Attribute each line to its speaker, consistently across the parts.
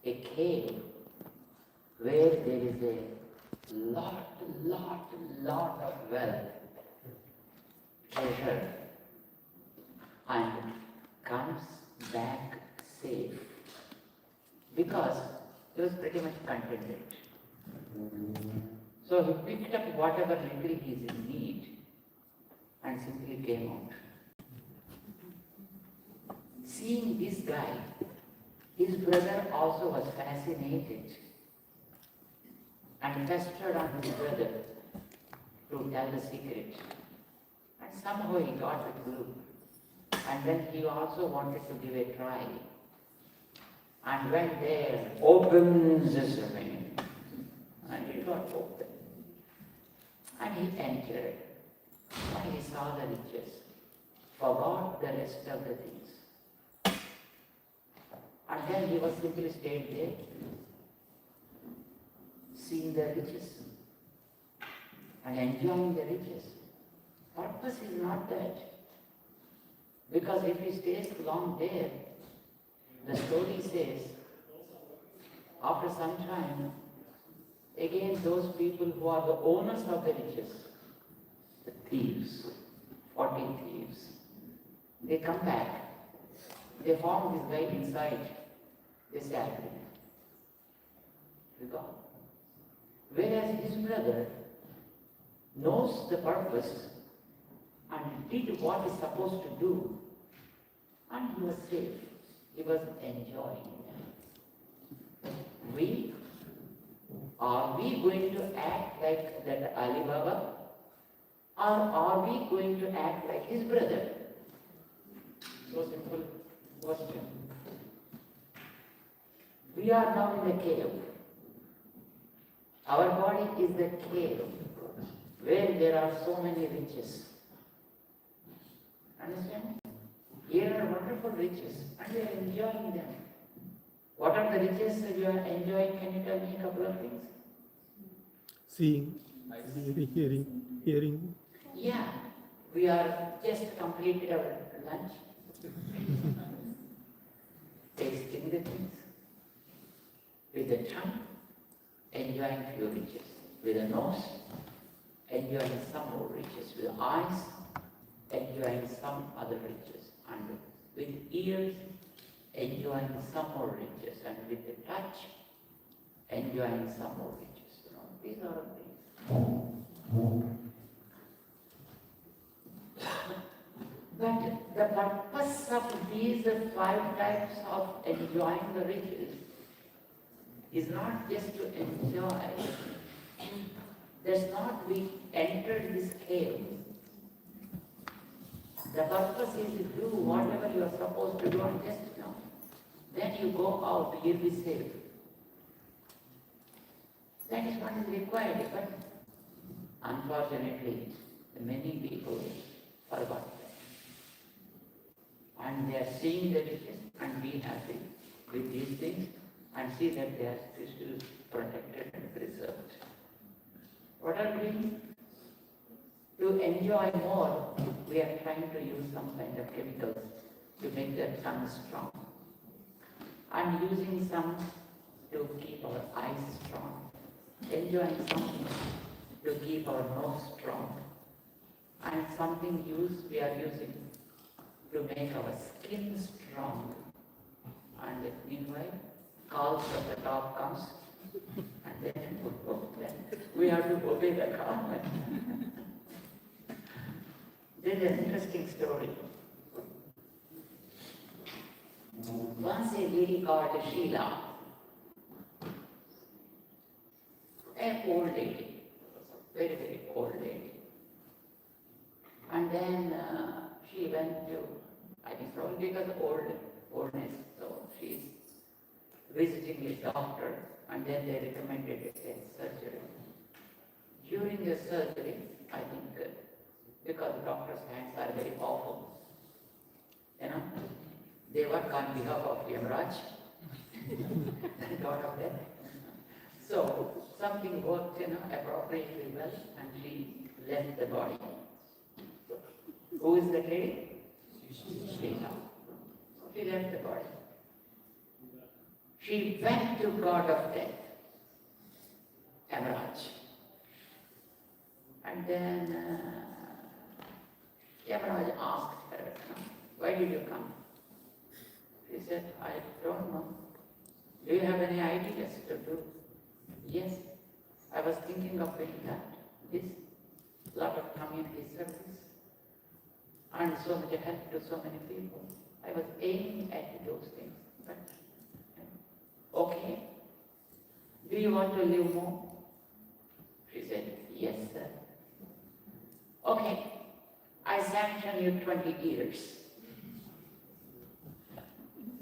Speaker 1: a cave where there is a lot of wealth, treasure, and comes back safe because he was pretty much contented. So he picked up whatever little he is in need and simply came out. Seeing this guy, his brother also was fascinated and pestered on his brother to tell the secret. And somehow he got the clue. And then he also wanted to give a try. And went there, open sesame. And it got open. And he entered. And he saw the riches. Forgot the rest of the things. And then he was simply stayed there, seeing the riches and enjoying the riches. Purpose is not that. Because if he stays long there, the story says, after some time, again those people who are the owners of the riches, the thieves, 40 thieves, they come back. They found this guy inside. They said, "We gone." Whereas his brother knows the purpose and did what he's supposed to do, and he was safe. He was enjoying. Are we going to act like that Ali Baba, or are we going to act like his brother? So simple question. We are now in the cave. Our body is the cave where there are so many riches. Understand? Here are wonderful riches and we are enjoying them. What are the riches that you are enjoying? Can you tell me a couple of things?
Speaker 2: Seeing, hearing.
Speaker 1: Yeah, we are just completed our lunch. Tasting the things. With the tongue, enjoying few riches. With the nose, enjoying some more riches. With the eyes, enjoying some other riches. And with ears, enjoying some more riches. And with the touch, enjoying some more riches. You know, these are things. But the purpose of these 5 types of enjoying the riches is not just to enjoy. That's not we entered this cave. The purpose is to do whatever you are supposed to do and just now. Then you go out, you'll be safe. That is what is required. But unfortunately, many people forgot that. And they are seeing the riches and be happy with these things and see that they are still protected and preserved. What are we doing? To enjoy more, we are trying to use some kind of chemicals to make the tongue strong. And using some to keep our eyes strong. Enjoying something to keep our nose strong. And something we are using to make our skin strong. And meanwhile, calls from the top comes, and then we have to obey the call. This is an interesting story. Once a lady called Sheila, an old lady, very old lady. And then she went to, I think probably because of oldness, so she's visiting a doctor, and then they recommended a surgery. During the surgery, I think because the doctor's hands are very powerful, they work on behalf of Yamaraj, God of death. So something worked, appropriately well, and she left the body. Who is that lady? Sheila. She left the body. She went to God of Death, Yamaraj. And then Yamaraj asked her, why did you come? She said, I don't know. Do you have any ideas to do? Yes, I was thinking of doing that, this, lot of community service, and so much help to so many people. I was aiming at those things, but okay. Do you want to live more? She said, yes, sir. Okay, I sanction you 20 years.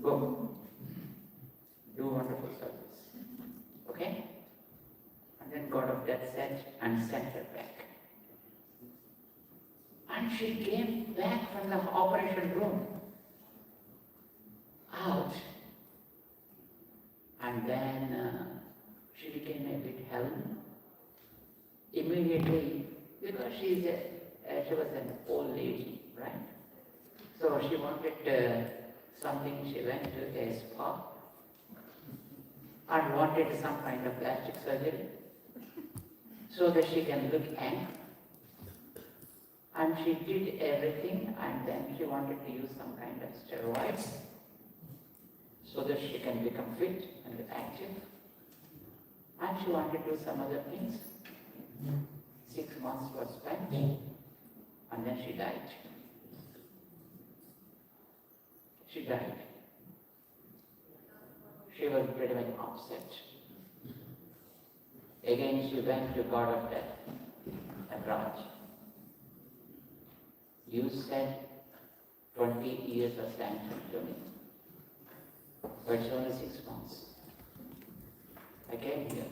Speaker 1: Go. Do wonderful service. Okay? And then God of Death said and sent her back. And she came back from the operation room, out. And then she became a bit held. Immediately, because she was an old lady, right? So she wanted something, she went to a spa and wanted some kind of plastic surgery so that she can look young. And she did everything, and then she wanted to use some kind of steroids so that she can become fit and active. And she wanted to do some other things. 6 months were spent, and then she died. She died. She was pretty much upset. Again, she went to God of Death and Raj. You said 20 years of sanction to me, but it's only 6 months. I came here.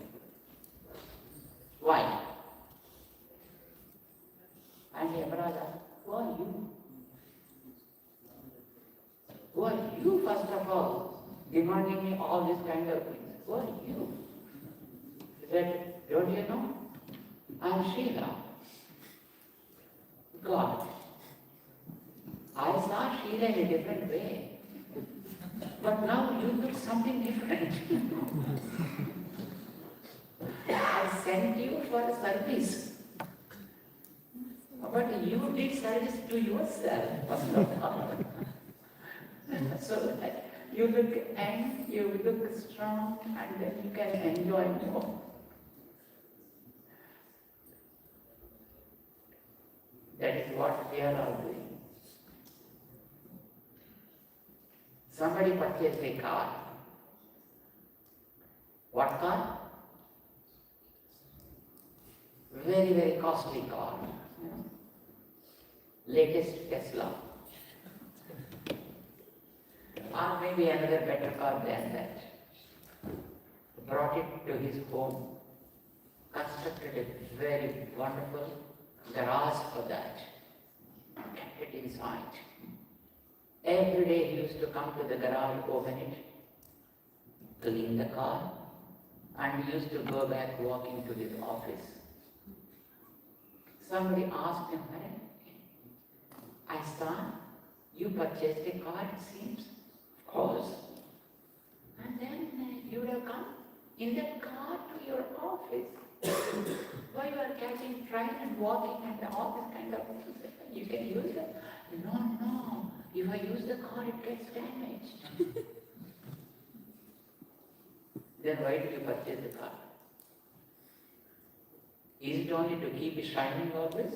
Speaker 1: Why? And Yamaraj asked, who are you? Who are you, first of all, demanding me all these kind of things? Who are you? He said, don't you know? I'm Sheila. God. I saw Sheila in a different way. But now you look something different. I sent you for a service. But you did service to yourself, first of all. So that you look young, you look strong, and then you can enjoy more. That is what we are all doing. Somebody purchased a car. What car? Very, very costly car. You know? Latest Tesla. Or maybe another better car than that. Brought it to his home. Constructed a very wonderful garage for that. Kept it inside. Every day he used to come to the garage, open it, clean the car, and he used to go back walking to his office. Somebody asked him, I saw you purchased a car, it seems. Of course. And then you would have come in that car to your office. Why you are catching train and walking and all this kind of things? You can use it. No. If I use the car, it gets damaged. Then why did you purchase the car? Is it only to keep it shining always?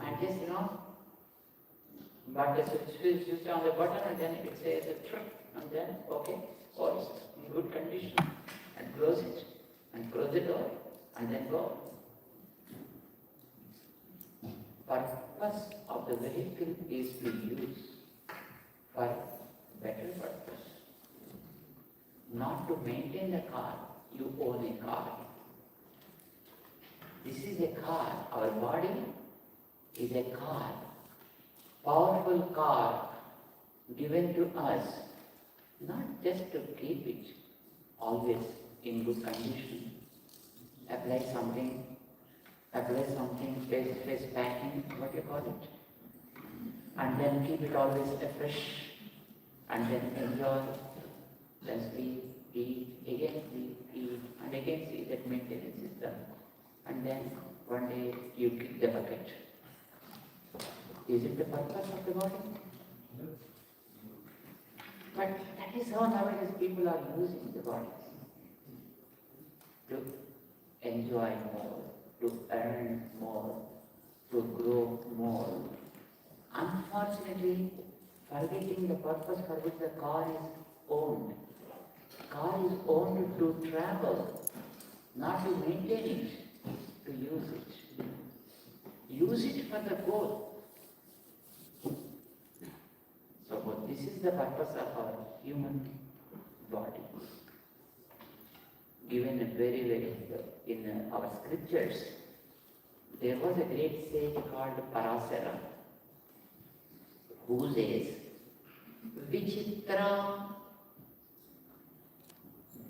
Speaker 1: And just, but the switch is just on the button and then it says a trip and then, okay, or it's in good condition, and close it, and close the door, and then go. Purpose of the vehicle is to use for better purpose. Not to maintain the car, you own a car. This is a car, our body is a car, powerful car given to us, not just to keep it always in good condition. Apply something, face packing, what you call it, and then keep it always fresh, and then enjoy Then sleep, eat, again sleep, eat, and again see that maintenance is done. And then one day you kick the bucket. Is it the purpose of the body? But that is how nowadays people are using the bodies. To enjoy more, to earn more, to grow more. Unfortunately, forgetting the purpose for which the car is owned. Car is owned to travel, not to maintain it, to use it. Use it for the goal. So this is the purpose of our human body. Given very in our scriptures, there was a great sage called Parasara, who says, Vichitra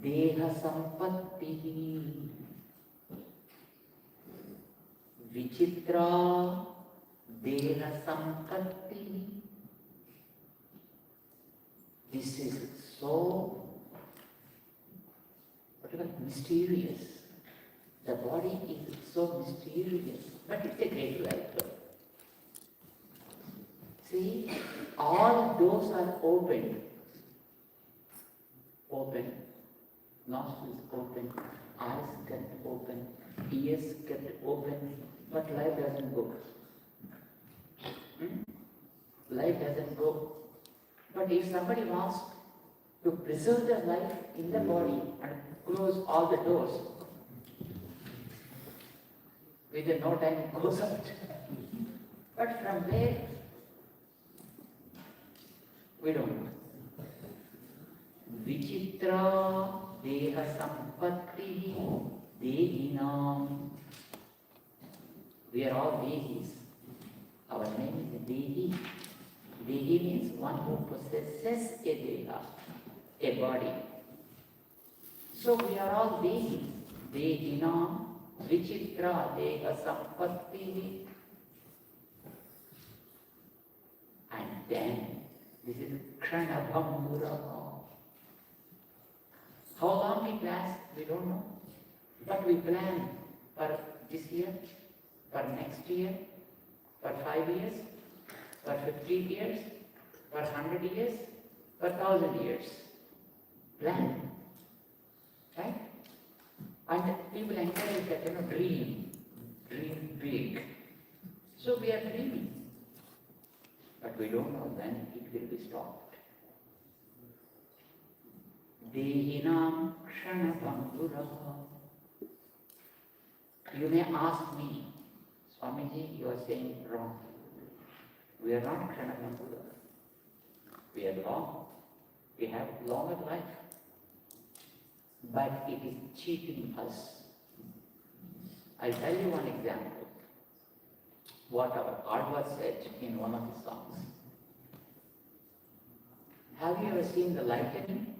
Speaker 1: Deha Sampatti, Vichitra Deha Sampatti. This is so mysterious. The body is so mysterious, but it's a great life. See, all doors are open. Open, nostrils open, eyes kept open, ears kept open, but life doesn't go. Life doesn't go. But if somebody wants to preserve the life in the body and close all the doors, within no time it goes out. But from there, we don't know. Vichitra Deha Sampatti Dehinam. We are all Dehis. Our name is Dehi. Dehi means one who possesses a Deha, a body. So we are all Dehi. Dehinam Vichitra Deha Sampatti. And then this is Kranabhamura. How long it lasts, we don't know. But we plan for this year, for next year, for 5 years, for 50 years, for 100 years, for 1,000 years. Plan. Right? And people encourage that, dream big. So we are dreaming. But we don't know when it will be stopped. Dehinam Kshanabhanguraha. You may ask me, Swamiji, you are saying wrong. We are not Kshanabhangura. We are long. We have longer life. But it is cheating us. I'll tell you one example. What our Adva said in one of his songs. Have you ever seen the lightning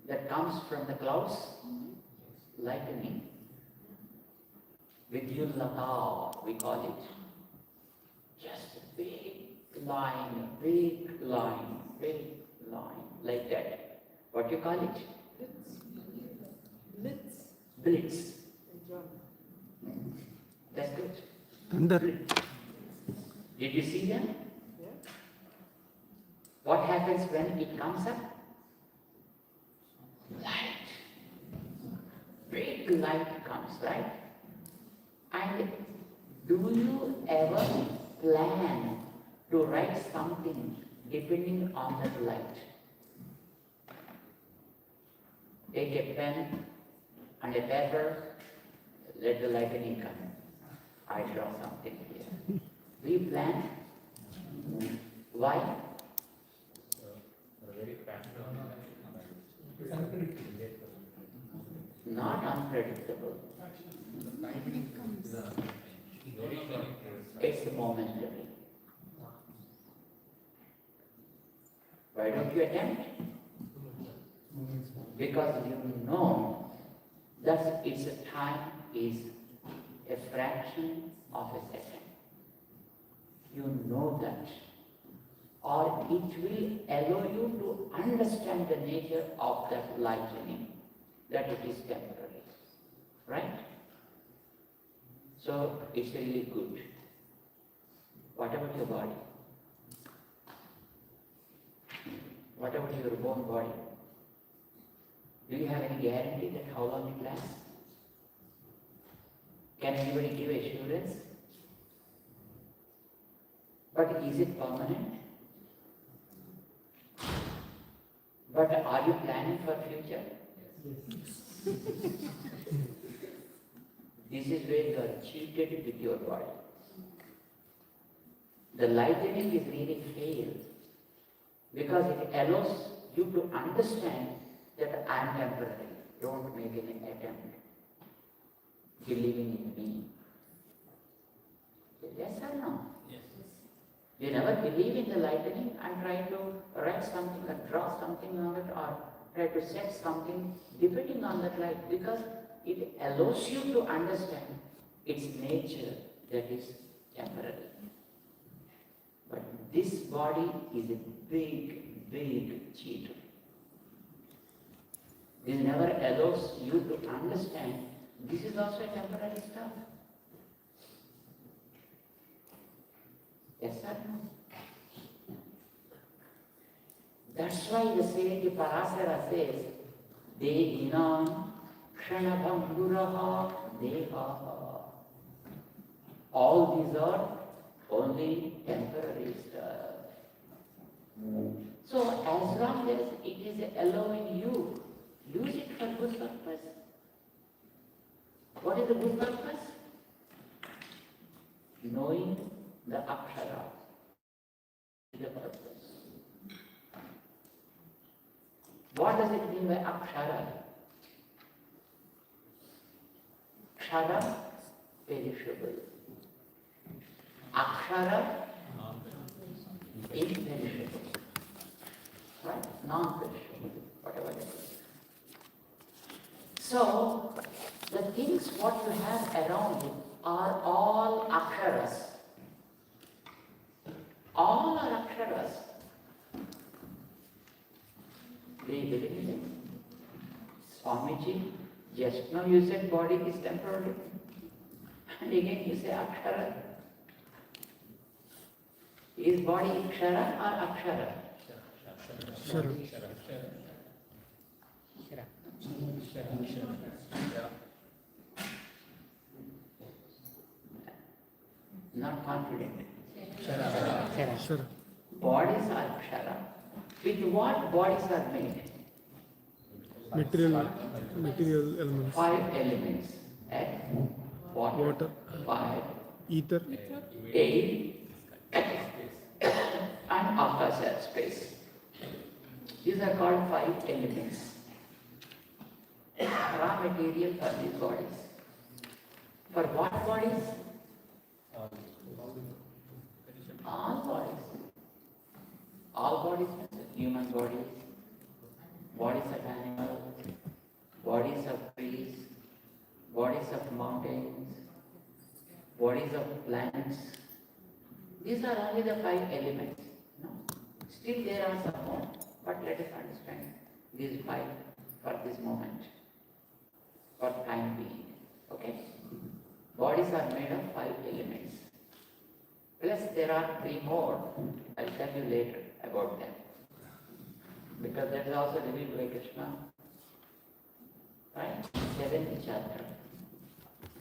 Speaker 1: that comes from the clouds? Lightning. Vidyullata, we call it. Just a big line, like that. What do you call it? Blitz. That's good.
Speaker 2: Thunder.
Speaker 1: Did you see them?
Speaker 3: Yeah.
Speaker 1: What happens when it comes up? Light. Big light comes, right? And do you ever plan to write something depending on that light? Take a pen and a paper, let the lightning come. I draw something here. Do you plan? Why? Not unpredictable. It's momentary. Why don't you attempt? Because you know that its time is a fraction of a second. You know that. or it will allow you to understand the nature of that lightning, that it is temporary. Right? So it's really good. What about your body? What about your own body? Do you have any guarantee that how long it lasts? Can anybody give assurance? But is it permanent? But are you planning for future? This is where you are cheated with your body. The lightning is really fail because it allows you to understand that I am temporary. Don't make any attempt believing in me. Yes or no?
Speaker 3: Yes.
Speaker 1: You never believe in the lightning and try to write something or draw something on it or try to set something depending on that light because it allows you to understand its nature that is temporary. But this body is a big, big cheater. This never allows you to understand this is also a temporary stuff. Yes or no? That's why the sage Parasara says, Dehinam Kshanabhanguraha Deha. All these are only temporary stuff. So as long as it is allowing you, use it for good purpose. What is the good purpose? Knowing the Akshara is the purpose. What does it mean by Akshara? Kshara, perishable. Akshara, imperishable. Right? Non-perishable, whatever it is. So, the things what you have around you are all aksharas. All are aksharas. Do you believe in it? Swamiji, just now you said body is temporary. And again you say akshara. Is body ikshara or akshara? Not confident.
Speaker 2: Shara.
Speaker 1: Bodies are akshara. With what bodies are made?
Speaker 2: Material elements.
Speaker 1: 5 elements. Air, water, fire,
Speaker 2: Ether.
Speaker 1: air, and akasha, space. These are called 5 elements. Raw material for these bodies. For what bodies? All bodies. All bodies, human bodies, bodies of animals, bodies of trees, bodies of mountains, bodies of plants. These are only the 5 elements. No? Still there are some more, but let us understand these 5 for this moment, for time being. Okay? Bodies are made of 5 elements. Plus there are 3 more. I'll tell you later about them. Because that is also revealed by Krishna. Right? 7th chapter.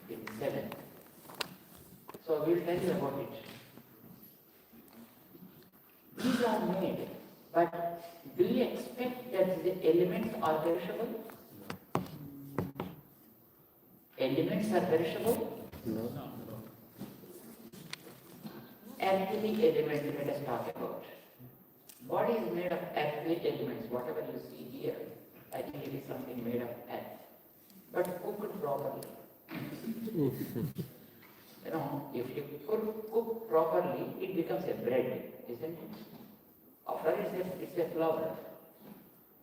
Speaker 1: It is 7th. So we will tell you about it. These are made, but do you expect that the elements are perishable? Elements are perishable?
Speaker 2: No.
Speaker 1: Earthly elements, let us talk about. Body is made of earthly elements. Whatever you see here, I think it is something made of earth. But cooked properly. You know, if you cook properly, it becomes a bread, isn't it? After it's a flour.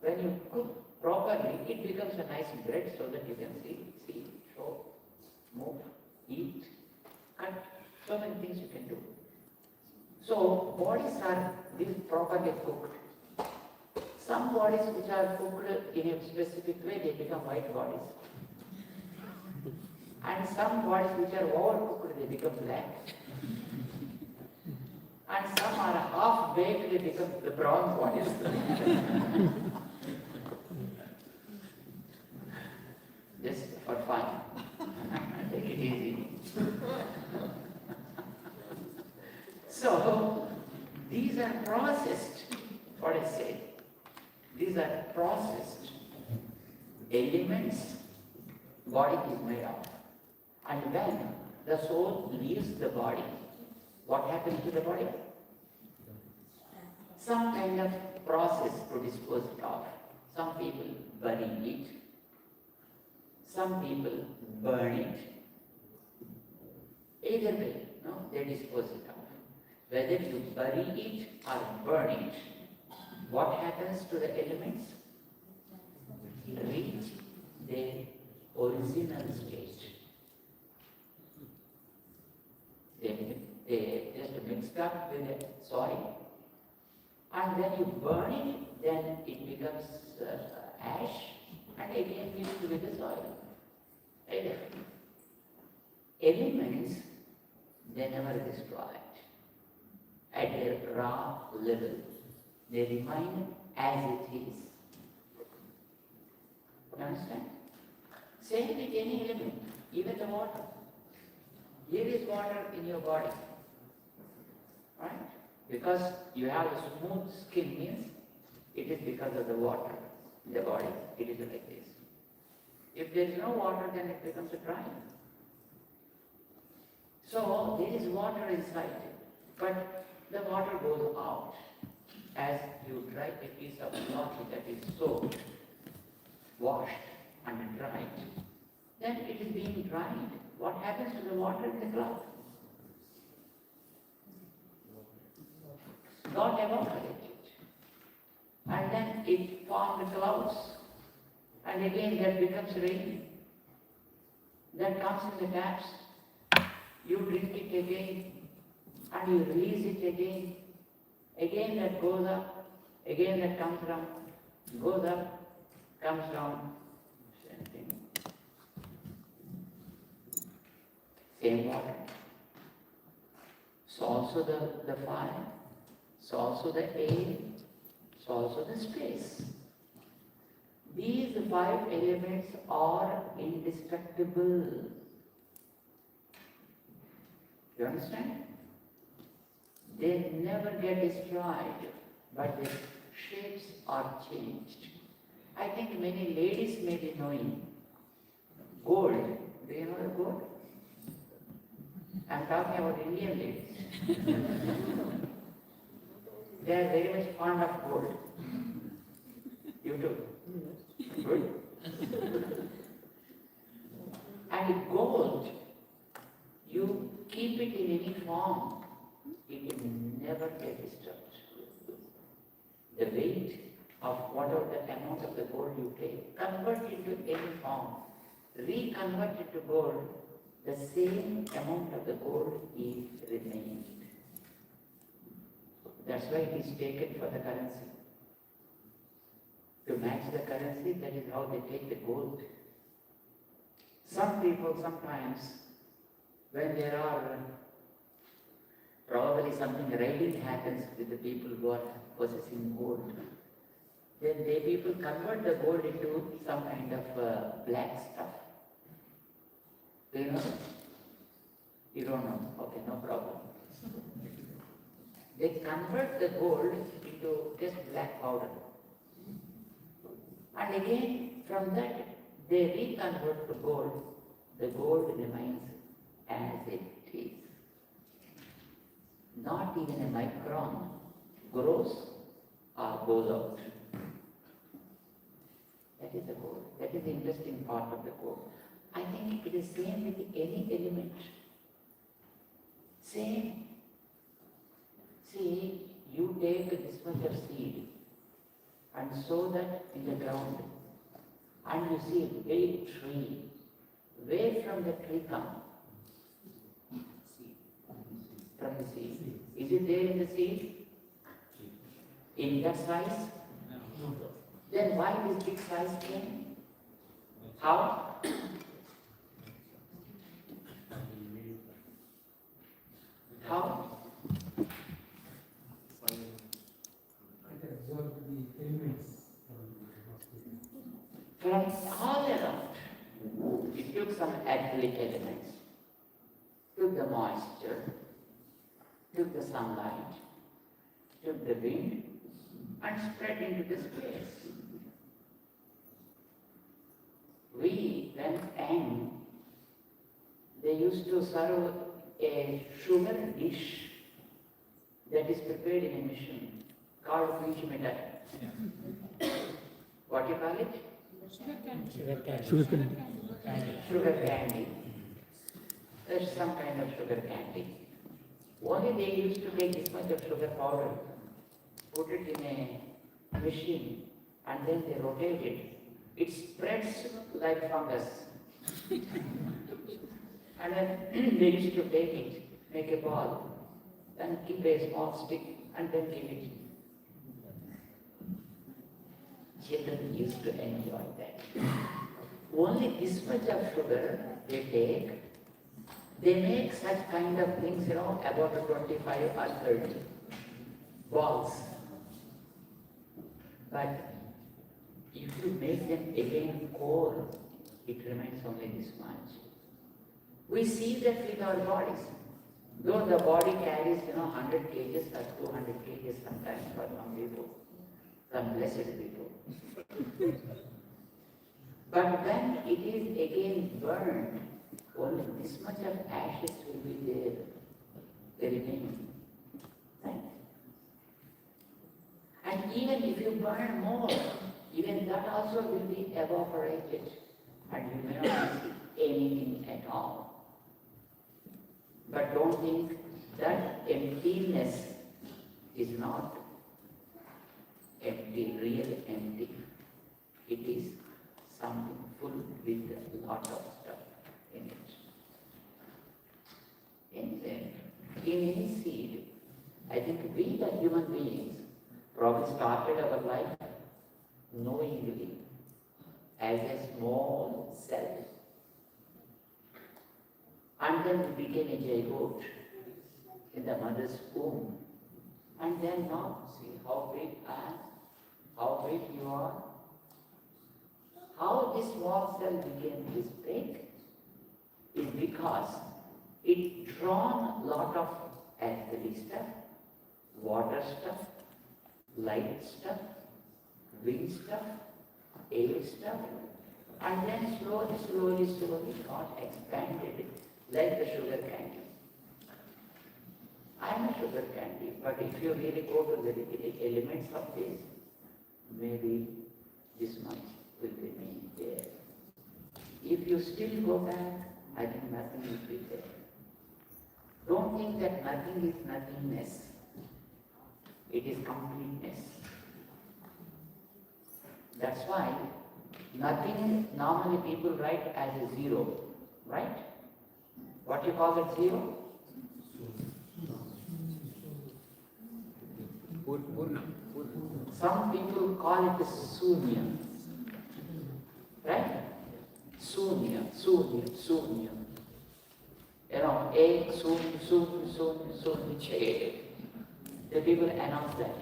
Speaker 1: When you cook properly, it becomes a nice bread so that you can see, show, move, eat, cut. So many things you can do. So bodies are these properly cooked. Some bodies which are cooked in a specific way, they become white bodies. And some bodies which are overcooked, they become black. And some are half-baked, they become the brown bodies. Just for fun. Take it easy. So, these are processed, what I say. These are processed elements body is made of. And when the soul leaves the body, what happens to the body? Some kind of process to dispose it of. Some people bury it. Some people burn it. Either way, no, they dispose it of. Whether you bury it or burn it, what happens to the elements? Reach their original state. They just mixed up with the soil. And when you burn it, then it becomes ash and again mixed with the soil. Either. Elements, they never destroyed. At their raw level, they remain as it is. You understand? Same with any element, even the water. Here is water in your body. Right? Because you have a smooth skin means it is because of the water in the body. It is like this. If there is no water, then it becomes a dry. So there is water inside, but the water goes out. As you dry a piece of cloth that is soaked, washed and dried, then it is being dried. What happens to the water in the cloth? Got evaporated. And then it formed clouds. And again that becomes rain. That comes in the taps. You drink it again. And you release it again. Again that goes up. Again that comes down. Goes up. Comes down. Same thing. Same water. So also the fire. So also the air. So also the space. These 5 elements are indestructible. You understand? They never get destroyed, but their shapes are changed. I think many ladies may be knowing gold. Do you know the gold? I'm talking about Indian ladies. They are very much fond of gold. You too. Good. And gold, you keep it in any form, it will never get disturbed. The weight of whatever the amount of the gold you take, convert into any form, reconvert it to gold, the same amount of the gold is remained. That's why it is taken for the currency. To match the currency, that is how they take the gold. Some people sometimes, when there are probably something raiding happens with the people who are possessing gold, then they people convert the gold into some kind of black stuff. Do you know? You don't know? Okay, no problem. They convert the gold into just black powder. And again, from that, they reconvert to gold. The gold remains as it is. Not even a micron grows or goes out. That is the gold. That is the interesting part of the gold. I think it is same with any element. Same. See, you take this much of seed and sow that in the ground, and you see a big tree. Where from the tree come? From the seed. Is it there in the seed? In that size? Then why this big size came? How? How? From all around, it took some athletic elements, took the moisture, took the sunlight, took the wind, and spread into the space. We, when young, they used to serve a sugar dish that is prepared in a machine called peach mithai. What do you call it?
Speaker 2: Sugar candy.
Speaker 1: Sugar candy. There's some kind of sugar candy. Only they used to take this much of sugar powder, put it in a machine, and then they rotate it. It spreads like fungus. And then they used to take it, make a ball, then keep a small stick, and then give it. Children used to enjoy that. Only this much of sugar they take, they make such kind of things, about 25 or 30 balls. But if you make them again core, it remains only this much. We see that with our bodies. Though the body carries, 100 kgs or 200 kgs sometimes for some people, some blessed people. But when it is again burned, only this much of ashes will be there, the remaining. Right? And even if you burn more, even that also will be evaporated, and you may not see anything at all. But don't think that emptiness is not empty, real empty. It is something full with a lot of stuff in it. In any seed, I think we the human beings probably started our life knowingly as a small cell. And then we became a zygote in the mother's womb. And then now, see how big I am, how big you are. How this small cell became this big is because it drawn a lot of earthly stuff, water stuff, light stuff, wind stuff, air stuff, and then slowly got expanded like the sugar candy. I am a sugar candy, but if you really go to the elements of this, maybe this much will remain there. If you still go back, I think nothing will be there. Don't think that nothing is nothingness. It is completeness. That's why nothing, normally people write as a zero, right? What you call it zero? Some people call it sunya, right? Sunya. Ek, sun, che. The people announce that.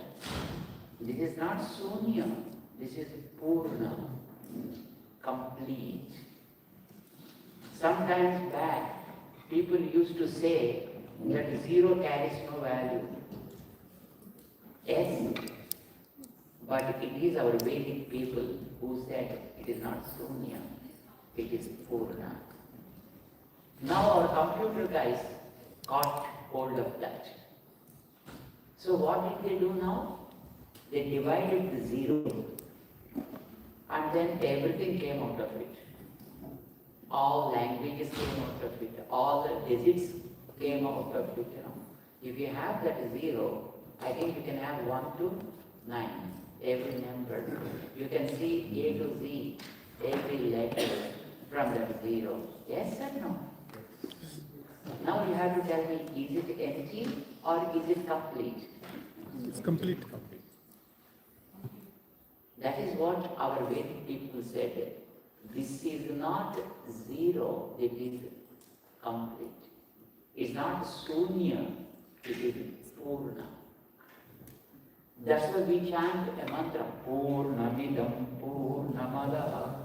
Speaker 1: This is not sunya, this is purna, complete. Sometimes back, people used to say that zero carries no value. Yes, but it is our Vedic people who said it is not Sunya, it is Purna. Now our computer guys got hold of that. So what did they do now? They divided the zero and then everything came out of it. All languages came out of it, all the digits came out of it. If you have that zero, I think you can have 1 to 9, every number. You can see A to Z, every letter from that zero. Yes or no? Now you have to tell me, is it empty or is it complete?
Speaker 2: It's complete.
Speaker 1: That is what our Vedic people said. This is not zero, it is complete. It's not sunya, it is purna. That's why we chant a mantra, Purnamidam Purnamadaha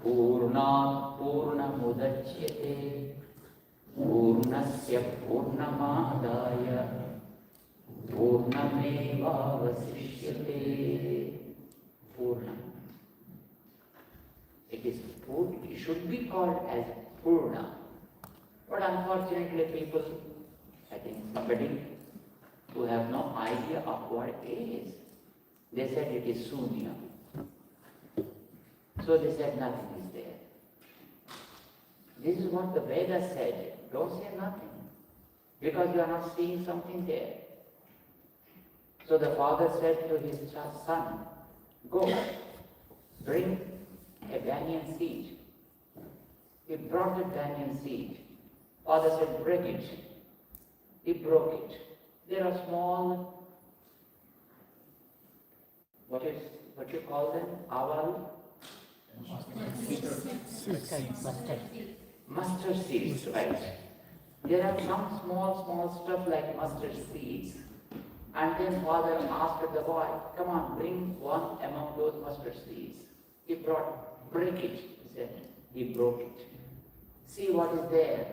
Speaker 1: Purnat Purnamudachyate Purnasya Purnamadaya Purnameva Vasishyate. Purna. It should be called as Purna. But unfortunately people, I think somebody who have no idea of what it is, they said it is Sunya. So they said nothing is there. This is what the Vedas said. Don't say nothing. Because you are not seeing something there. So the father said to his son, go, bring a banyan seed. He brought a banyan seed. Father said, break it. He broke it. There are small, what you call them? Aval? Mustard seeds, right? There are some small stuff like mustard seeds. And then father asked the boy, come on, bring one among those mustard seeds. He brought, break it, he said. He broke it. See what is there?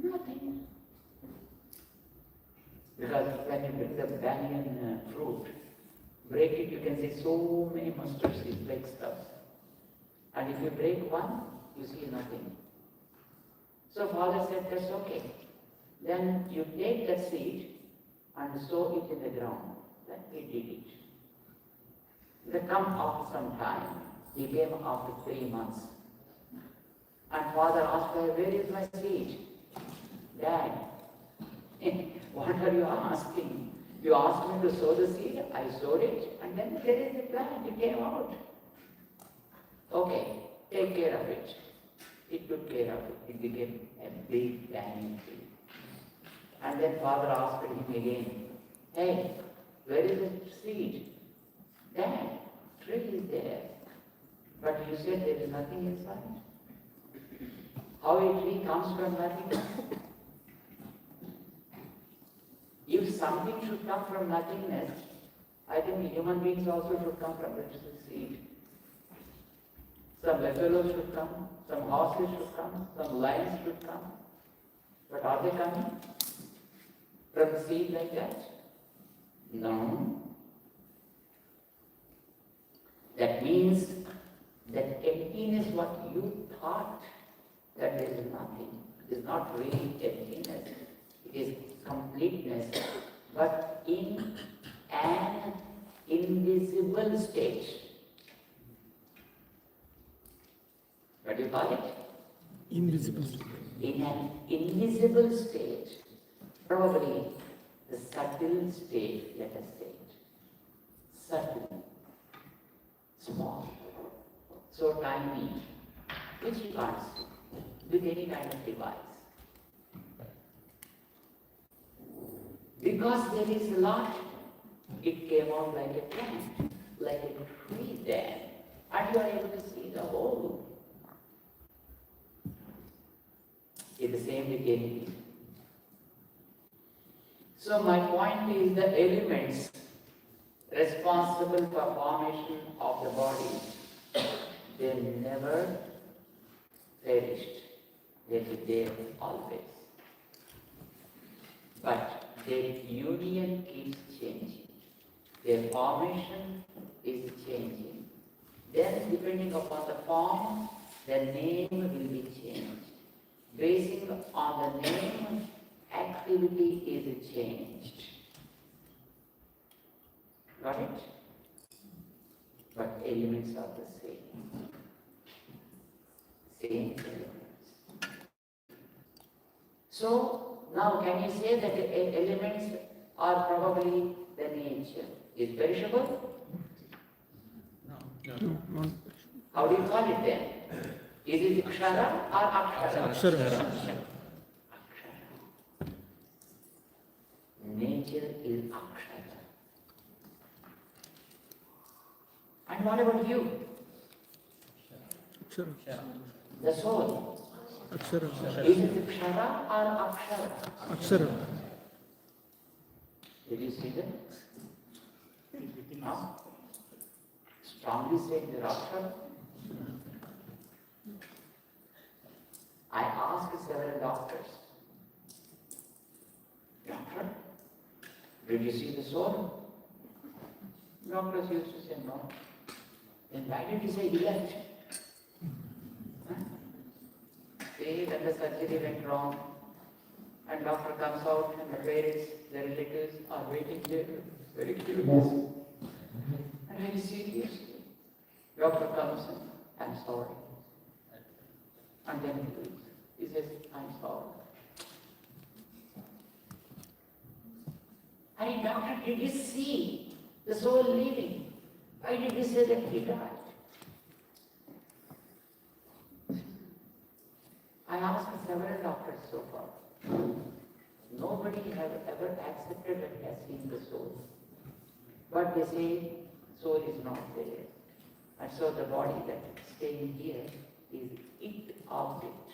Speaker 1: Nothing. Because when you pick the banyan fruit, break it, you can see so many mustard seeds like stuff. And if you break one, you see nothing. So father said, that's okay. Then you take that seed and sow it in the ground. Then he did it. They come after some time. He came after 3 months. And father asked her, where is my seed? Dad, what are you asking? You asked me to sow the seed, I sowed it, and then there is a plant, it came out. Okay, take care of it. It took care of it. It became a big banyan tree. And then father asked him again, hey, where is the seed? Dad, tree is there. But you said there is nothing inside. How a tree comes from nothing? If something should come from nothingness, I think human beings also should come from the seed. Some buffaloes should come, some horses should come, some lions should come. But are they coming from the seed like that? No. That means that emptiness, what you thought that there is nothing, is not really emptiness. It is completeness, but in an invisible state. What do you call it?
Speaker 2: Invisible.
Speaker 1: In an invisible state, probably the subtle state, let us say it. Subtle, small, so tiny, which you can't see with any kind of device. Because there is a lot, it came out like a plant, like a tree there, and you are able to see the whole. It's the same with anything. So my point is the elements responsible for formation of the body, they never perished. They were there always. But their union keeps changing. Their formation is changing. Then depending upon the form, the name will be changed. Basing on the name, activity is changed. Got it? But elements are the same. Same elements. So, now can you say that the elements are probably the nature? Is perishable?
Speaker 2: No, not.
Speaker 1: How do you call it then? Is it Akshara or Akshara?
Speaker 2: Akshara.
Speaker 1: is Akshara. And what about you?
Speaker 2: Akshara.
Speaker 1: The soul.
Speaker 2: Akshara.
Speaker 1: Is it Kshara or Akshara?
Speaker 2: Akshara.
Speaker 1: Did you see that? No? Strongly saying the Akshara. I asked several doctors, Doctor, did you see the soul? Doctors used to say no. Then why did you say he left? Huh? See, when the surgery went wrong, and doctor comes out and the parents, the relatives are waiting there, very curious and very serious. Doctor comes and, I'm sorry. And then he leaves. He says, I'm sorry. Hey doctor, did you see the soul leaving? Why did you say that he died? I asked several doctors so far. Nobody has ever accepted that he has seen the soul. But they say soul is not there. And so the body that is staying here is it object.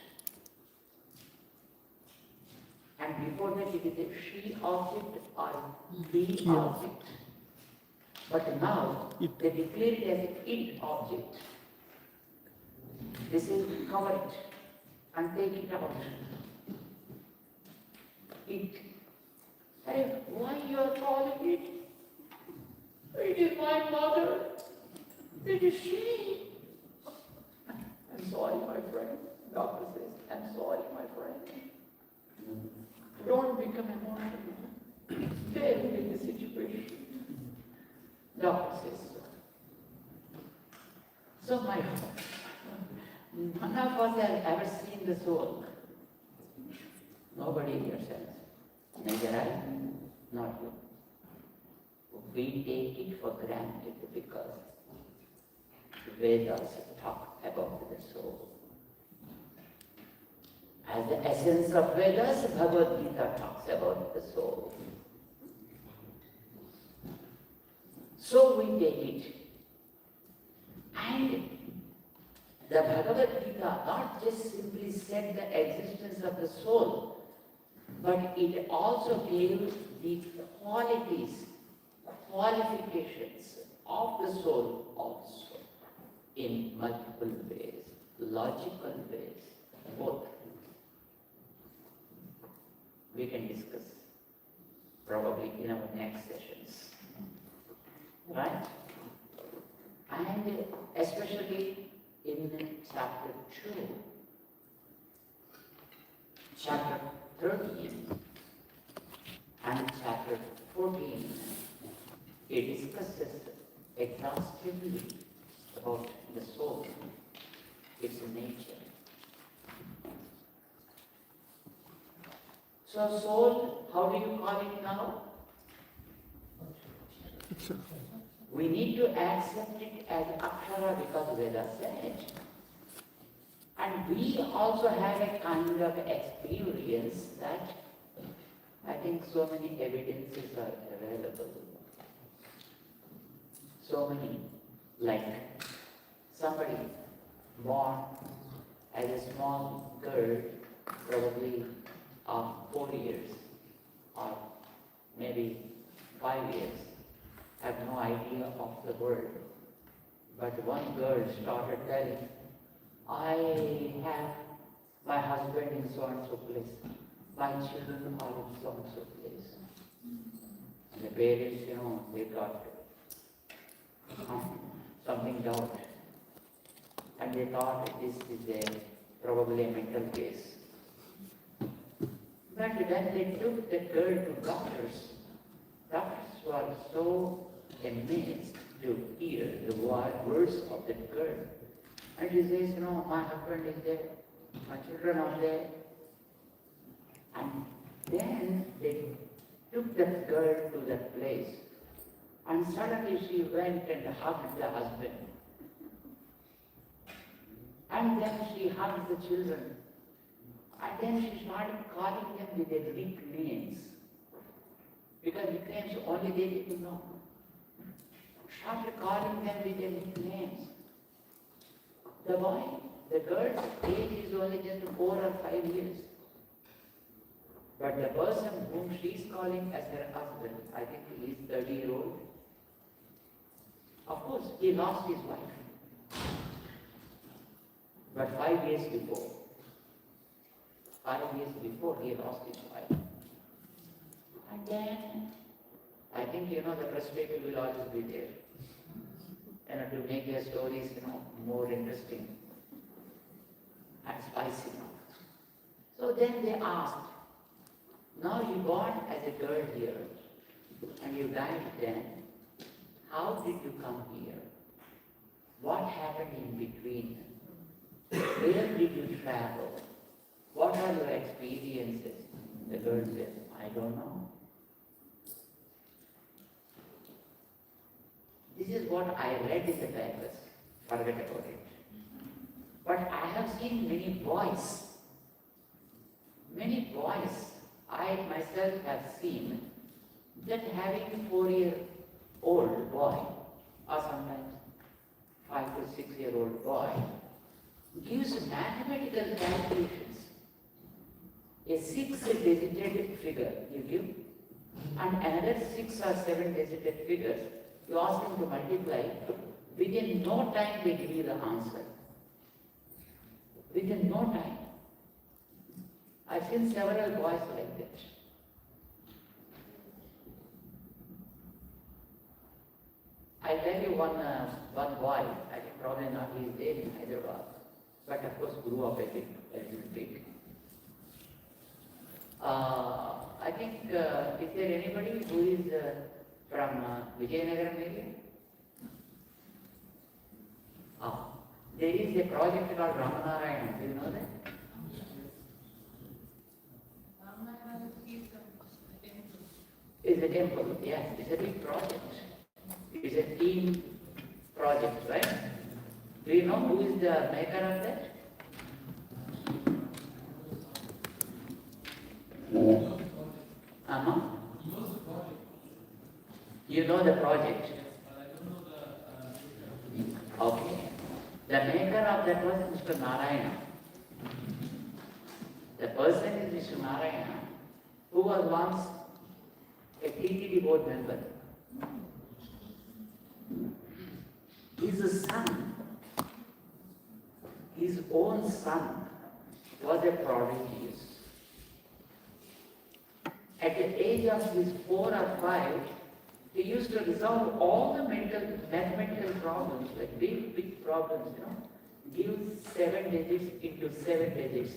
Speaker 1: And before that it is a she object or he object. But now they declare it as an it object. They say cover it and take it out. It. Hey, why you are calling it? It is my mother. It is she. I'm sorry, my friend. Doctor says, I'm sorry, my friend. Don't become emotional. Stay in the situation. Doctor says so. So, my friend, none of us have ever seen the soul. Nobody in your sense. Neither I, not you. We take it for granted because the Vedas talk about the soul. As the essence of Vedas, Bhagavad Gita talks about the soul. So we take it. And the Bhagavad Gita not just simply said the existence of the soul, but it also gave the qualities, qualifications of the soul also in multiple ways, logical ways, both. We can discuss probably in our next sessions. Right? And especially in chapter 2, chapter 13 and chapter 14, it discusses exhaustively about the soul, its nature. So soul, how do you call it now?
Speaker 2: Akshara.
Speaker 1: We need to accept it as Akshara because Veda said it. And we also have a kind of experience that I think so many evidences are available. So many, like somebody born as a small girl, probably of 4 years or maybe 5 years, have no idea of the world. But one girl started telling, I have my husband in so and so place, my children are in so and so place. And the parents, they got something doubt. And they thought this is probably a mental case. But when they took the girl to doctors were so amazed to hear the words of that girl. And she says, my husband is there, my children are there. And then they took that girl to that place. And suddenly she went and hugged the husband. And then she hugged the children. And then she started calling them with their Greek names. Because nicknames only they people know. Started calling them with their nicknames. The boy, the girl's age is only just 4 or 5 years. But the person whom she is calling as her husband, I think he is 30-year-old. Of course, he lost his wife. But 5 years before, he lost his wife. And then, I think, the press people will always be there. To make their stories, more interesting and spicy. So then they asked, now you got as a girl here, and you died then. How did you come here? What happened in between? Where did you travel? What are your experiences? The girl said, I don't know. This is what I read in the papers. Forget about it. But I have seen many boys, I myself have seen that having a 4-year-old boy, or sometimes 5 to 6-year-old boy, gives mathematical calculations. A 6-digit figure you give, and another 6 or 7-digit figures, you ask him to multiply, within no time they give you the answer. Within no time. I've seen several boys like that. I'll tell you one boy, I think probably not he is there in Hyderabad, but of course grew up a little bit. I think, is there anybody who is from Vijayanagaram area? There is a project called Ramanarayana, do you know that? It's a temple, yes, it's a big project. It's a team project, right? Do you know who is the maker of that? You know the project? Okay. The maker of that was Mr. Narayana. The person is Mr. Narayana, who was once a TTD board member. His son, his own son, was a prodigy. At the age of his 4 or 5, he used to resolve all the mathematical problems, like big problems, Give 7 digits into 7 digits.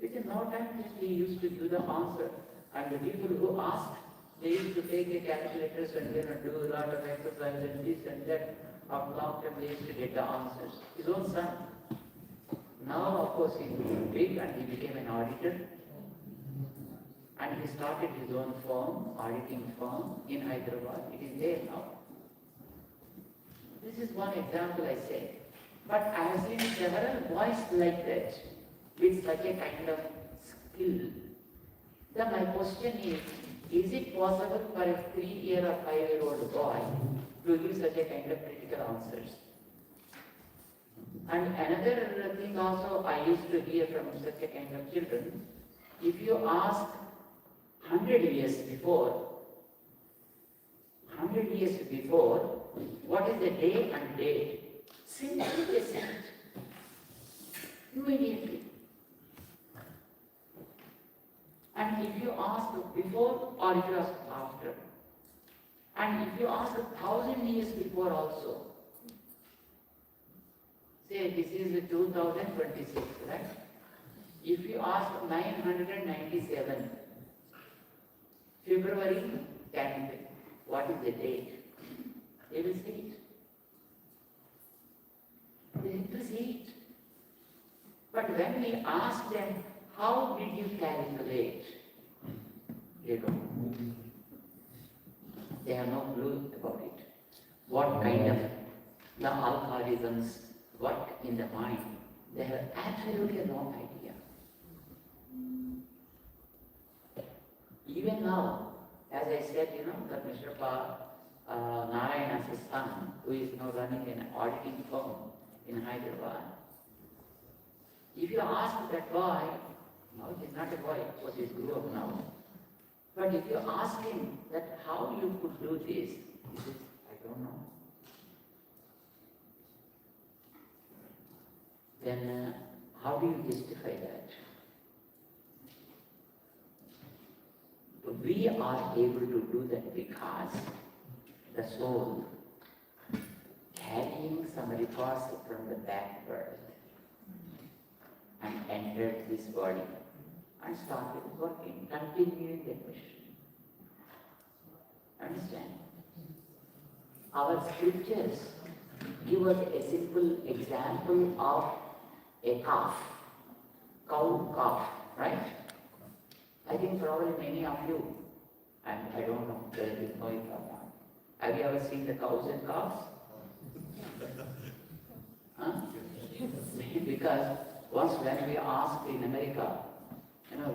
Speaker 1: Within no time, he used to do the answer. And the people who asked, they used to take the calculators and do a lot of exercise and this and that. After long time, they used to get the answers. His own son. Now, of course, he became big and he became an auditor. And he started his own firm, auditing firm in Hyderabad. It is there now. This is one example I say. But I have seen several boys like that, with such a kind of skill. Then my question is it possible for a 3-year or 5-year-old boy to give such a kind of critical answers? And another thing also I used to hear from such a kind of children, if you ask 100 years before, what is the day and date? Simply they said immediately. And if you ask before or if you ask after, and if you ask 1,000 years before also, say this is 2026, right? If you ask 997, February 10th, what is the date? They will see it. They will see it. But when we ask them, how did you calculate? They don't know. They have no clue about it. What kind of the algorithms work in the mind? They have absolutely no idea. Even now, As I said, that Mr. Narayana's son, who is now running an auditing firm in Hyderabad. If you ask that boy, no, he's not a boy, because he's grew up now. But if you ask him that how you could do this, he says, I don't know. Then how do you justify that? We are able to do that because the soul carrying some records from the back birth and entered this body and started working, continuing the mission. Understand? Our scriptures give us a simple example of a calf, cow calf, right? I think probably many of you, and I don't know whether you know it or not. Have you ever seen the cows and calves? Huh? Because once when we asked in America,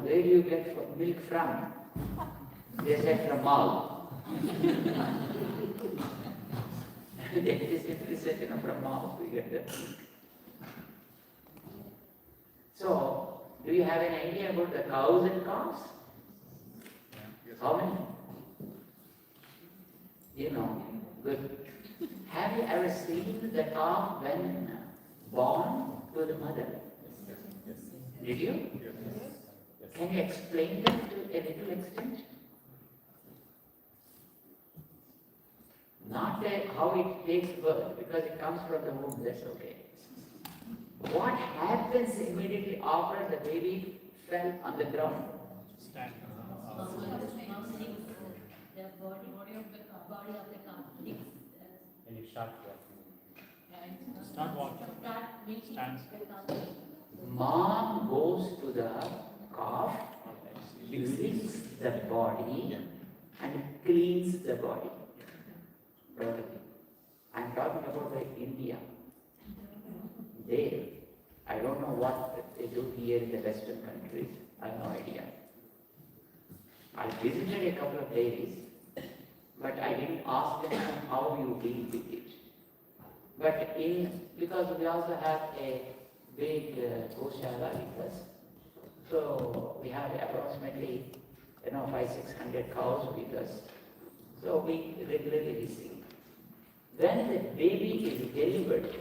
Speaker 1: where do you get milk from? They said from mouth. They simply said, from mouth we get the milk. So, do you have an idea about the cows and calves? How many? Good. Have you ever seen the calf when born to the mother? Did you? Can you explain that to a little extent? Not how it takes birth, because it comes from the womb, that's okay. What happens immediately after the baby fell on the ground?
Speaker 3: Stand.
Speaker 4: The body of the calf.
Speaker 3: And you start walking. Start walking. Stands.
Speaker 1: Mom goes to the calf, licks the body, and cleans the body. Totally. I'm talking about India. There, I don't know what they do here in the Western countries. I have no idea. I visited a couple of days, but I didn't ask them how you deal with it. But because we also have a big Goshala with us, so we have approximately 500-600 cows with us. So we regularly receive. When the baby is delivered,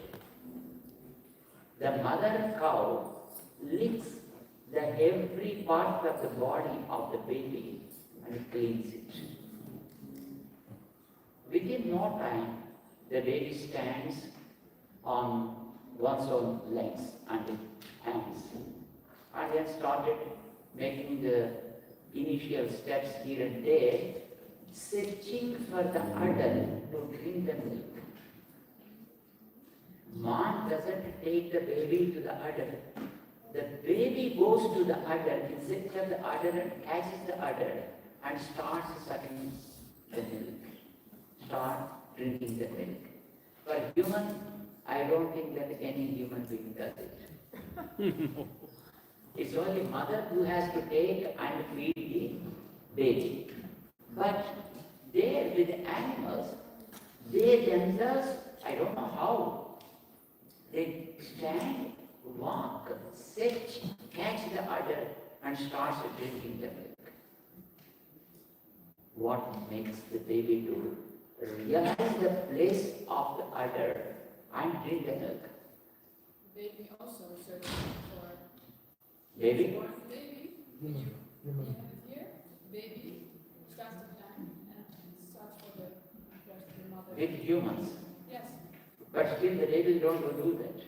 Speaker 1: the mother cow licks the every part of the body of the baby and cleans it. Within no time, the baby stands on one's own legs and hands, and then started making the initial steps here and there, searching for the udder to drink the milk. Mom doesn't take the baby to the udder. The baby goes to the udder, in search of the udder, and catches the udder and starts sucking the milk. Start drinking the milk. For human, I don't think that any human being does it. It's only mother who has to take and feed the baby. But there with the animals, they themselves, I don't know how, they stand, walk, search, catch the udder and starts drinking the milk. What makes the baby to realize the place of the udder and drink the milk?
Speaker 5: Baby also searching for
Speaker 1: Baby?
Speaker 5: born baby. You have it here. Baby starts to plan and starts for the breast of the mother.
Speaker 1: With humans.
Speaker 5: Yes.
Speaker 1: But still the babies don't do that.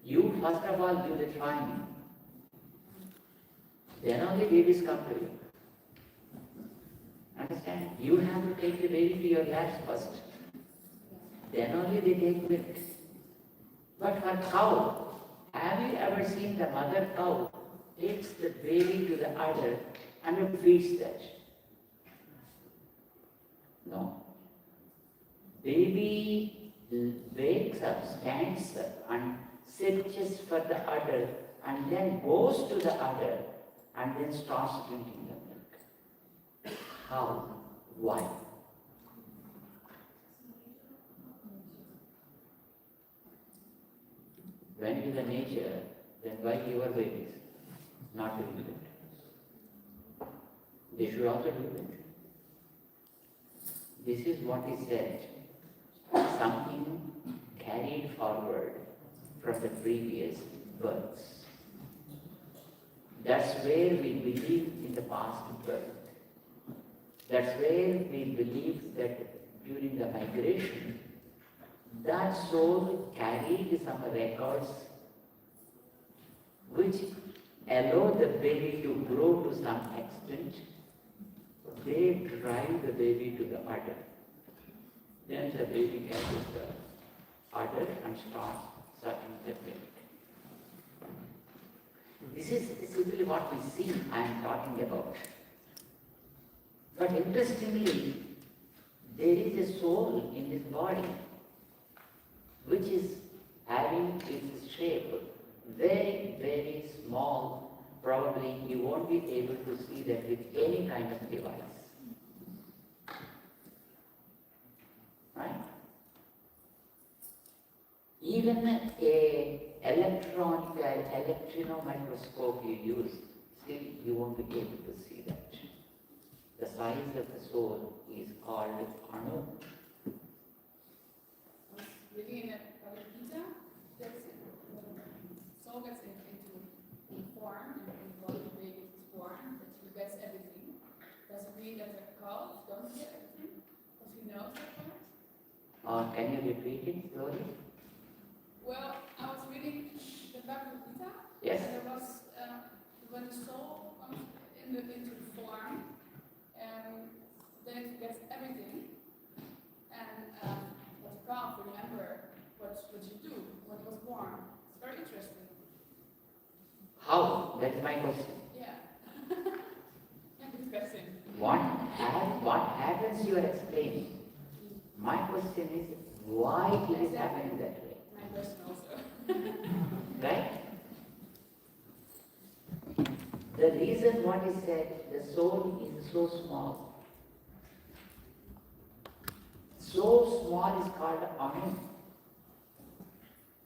Speaker 1: You first of all do the training. Then only babies come to you. Understand? You have to take the baby to your laps first. Then only they take milk. But for cow, have you ever seen the mother cow takes the baby to the udder and feeds that? No. Baby wakes up, stands up and searches for the udder and then goes to the udder and then starts drinking the milk. How? Why? When it is the nature, then why your babies not doing it? They should also do it. This is what is said, something carried forward from the previous births. That's where we believe in the past birth. That's where we believe that during the migration, that soul carried some records which allow the baby to grow to some extent. They drive the baby to the udder. Then the baby catches the udder and starts sucking the milk. This is simply what we see I am talking about. But interestingly, there is a soul in this body which is having its shape very, very small. Probably you won't be able to see that with any kind of device. Right? Even a electron microscope you use, still you won't be able to see that. The size of the soul is called anu.
Speaker 5: Reading in a Gita, that's soul gets into form, and in the body baby is born, that he gets everything. Does it mean that the cow don't get everything? Because he knows that part?
Speaker 1: Can you repeat it slowly?
Speaker 5: Well, I was reading the Bhagavad Gita,
Speaker 1: Yes.
Speaker 5: and there was when the soul comes into the form, and then it gets everything, and what you can't remember what you do when it was born. It's very interesting.
Speaker 1: How? That's my question.
Speaker 5: Yeah. Interesting.
Speaker 1: What happens you are explaining. My question is, why it is happening that way?
Speaker 5: My question also.
Speaker 1: Right? The reason what is said, the soul is so small. So small is called anu.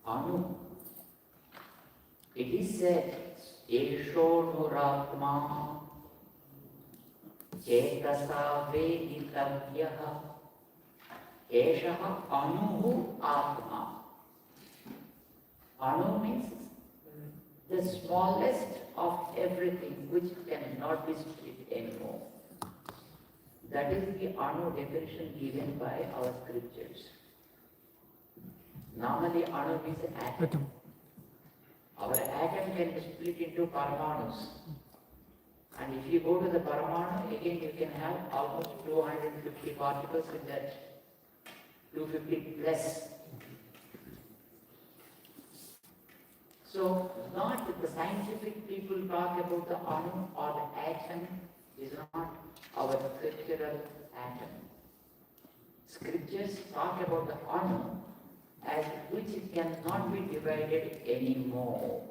Speaker 1: Anu. It is said, Esho Nuratma Chetasa Veditavyaha Eshaha Anuhu Atma. Anu means the smallest of everything which cannot be split anymore. That is the Anu definition given by our scriptures. Normally Anu means atom. Our atom can be split into paramanus. And if you go to the paramanu, again you can have almost 250 particles in that. 250 plus. So, not the scientific people talk about the anu or the atom is not our scriptural atom. Scriptures talk about the anu as which cannot be divided anymore.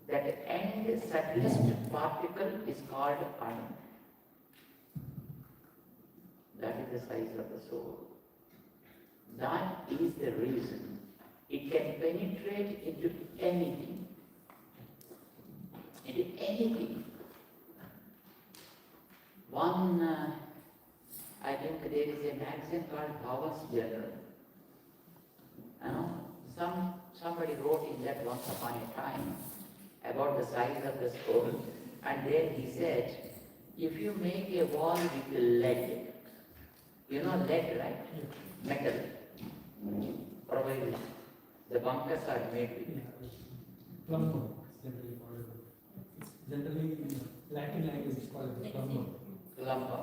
Speaker 1: That end subtlest particle is called anu. That is the size of the soul. That is the reason it can penetrate into anything. Into anything. I think there is a magazine called Bhavan's Journal. Somebody wrote in that once upon a time about the size of the soul, and there he said, if you make a wall with lead, you know lead, right? Metal. Probably the bunkers are made with
Speaker 6: Plumber, generally in Latin language it's called plumber.
Speaker 1: lumber.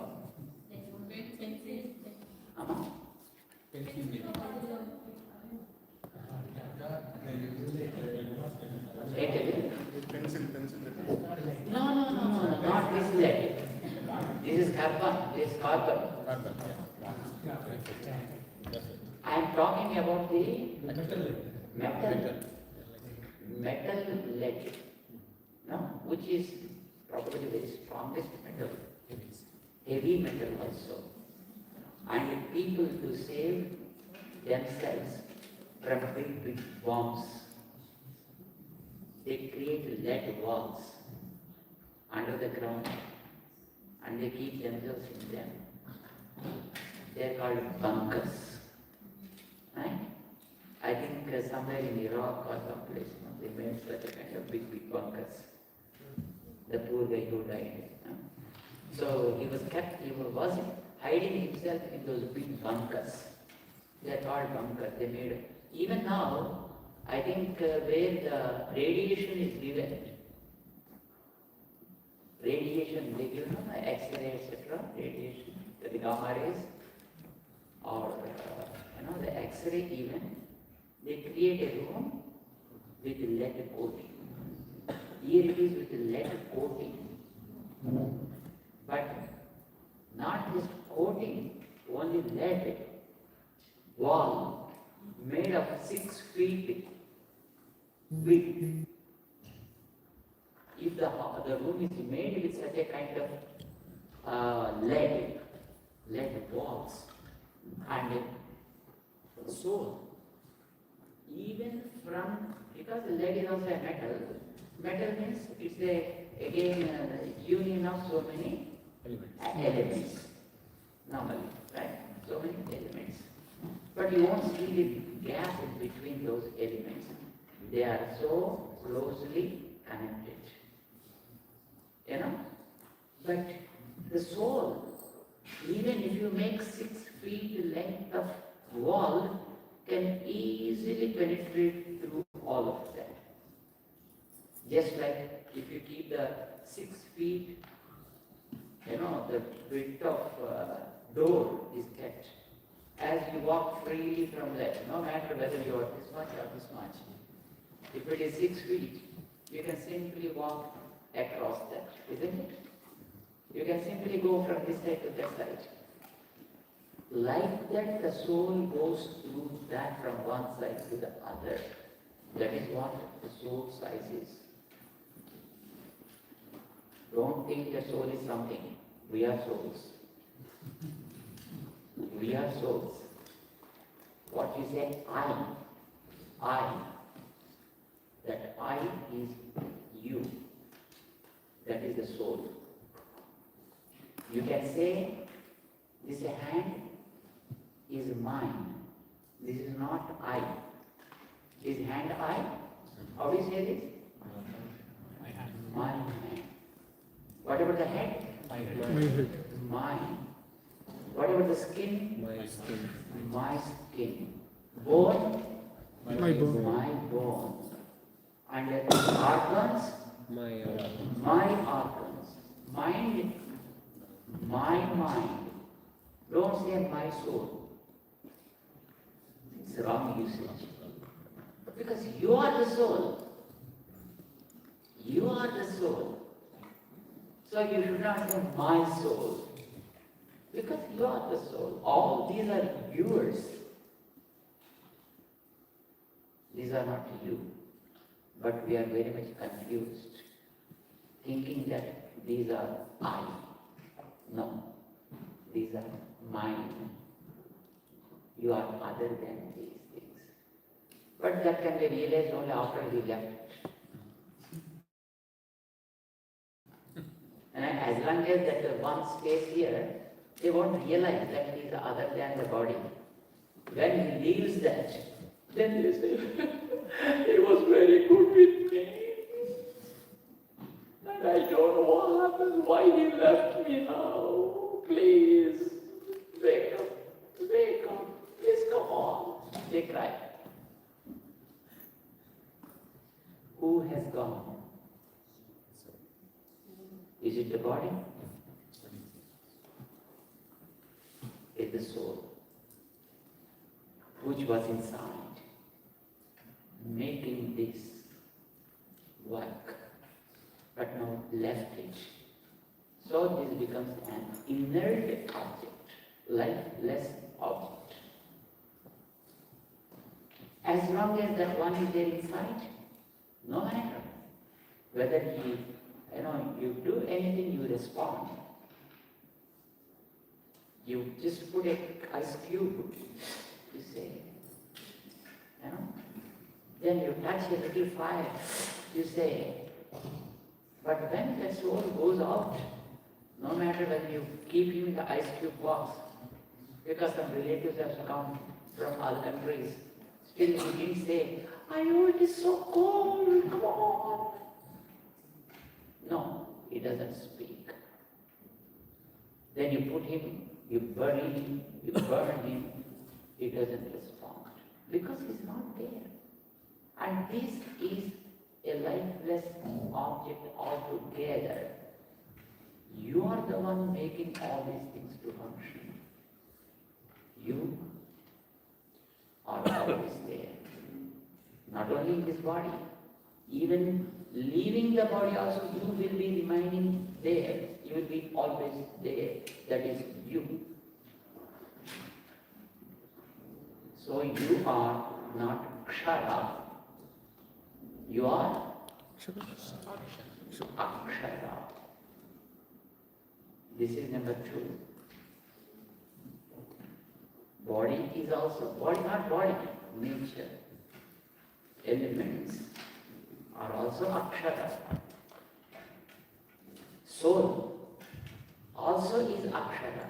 Speaker 1: No, not this lead. This is carbon. This is carbon. I am talking about the metal lead, no, which is probably the very strongest metal. heavy metal also. And people to save themselves from big bombs, they create lead walls under the ground and they keep themselves in them. They are called bunkers. Right? I think somewhere in Iraq or someplace, they made such a kind of big bunkers. The poor guy who died. So he was hiding himself in those big bunkers. They are called bunkers. They made, even now, I think where the radiation is given, radiation, they give X-ray, etc., radiation, the gamma rays, or the X-ray even, they create a room with lead coating. Here it is with lead coating. But not just coating, only lead wall made of 6 feet width. If the room is made with such a kind of lead walls and so even from, because lead is also a metal means it's again union of so many elements normally, right? So many elements. But you won't see the gap in between those elements. They are so closely connected. But the soul, even if you make 6 feet length of wall, can easily penetrate through all of that. Just like if you keep the 6 feet, the width of door is kept. As you walk freely from there, no matter whether you are this much or this much, if it is 6 feet, you can simply walk across that, isn't it? You can simply go from this side to that side. Like that, the soul goes through that from one side to the other. That is what the soul size is. Don't think the soul is something. We are souls. We are souls. What you say, I. That I is you. That is the soul. You can say, this hand is mine. This is not I. Is hand I? How do you say this? My hand. What about the head?
Speaker 2: My head.
Speaker 1: Mine. What about the skin?
Speaker 2: My skin.
Speaker 1: My skin. Bone?
Speaker 2: My bone.
Speaker 1: My bone. And organs?
Speaker 2: My
Speaker 1: My organs. Mind? My mind. Don't say my soul. It's wrong usage. Because you are the soul. You are the soul. So you should not say my soul. Because you are the soul. All these are yours. These are not you. But we are very much confused, thinking that these are I. No. These are mine. You are other than these things. But that can be realized only after we left. And as long as that one stays here, they won't realize that he is other than the body. When he leaves that, then they say, it was very good with me. And I don't know what happened, why he left me now. Please, wake up, please come on. They cry. Who has gone? Is it the body? It's the soul, which was inside, making this work, but now left it. So this becomes an inert object, lifeless object. As long as that one is there inside, no matter whether you do anything, you respond. You just put an ice cube, you say, you know. Then you touch a little fire, you say. But when the soul goes out, no matter whether you keep him in the ice cube box, because some relatives have come from other countries, still he didn't say, "Oh, it is so cold, come on." No, he doesn't speak. Then you put him, you burn him, he doesn't respond. Because he's not there. And this is a lifeless object altogether. You are the one making all these things to function. You are always there. Not only in this body, even leaving the body also, you will be remaining there. You will be always there. That is you. So you are not Kshara. You are Akshara. This is number 2. Body is also, body not body, nature. Elements are also Akshara. Soul also is Akshara.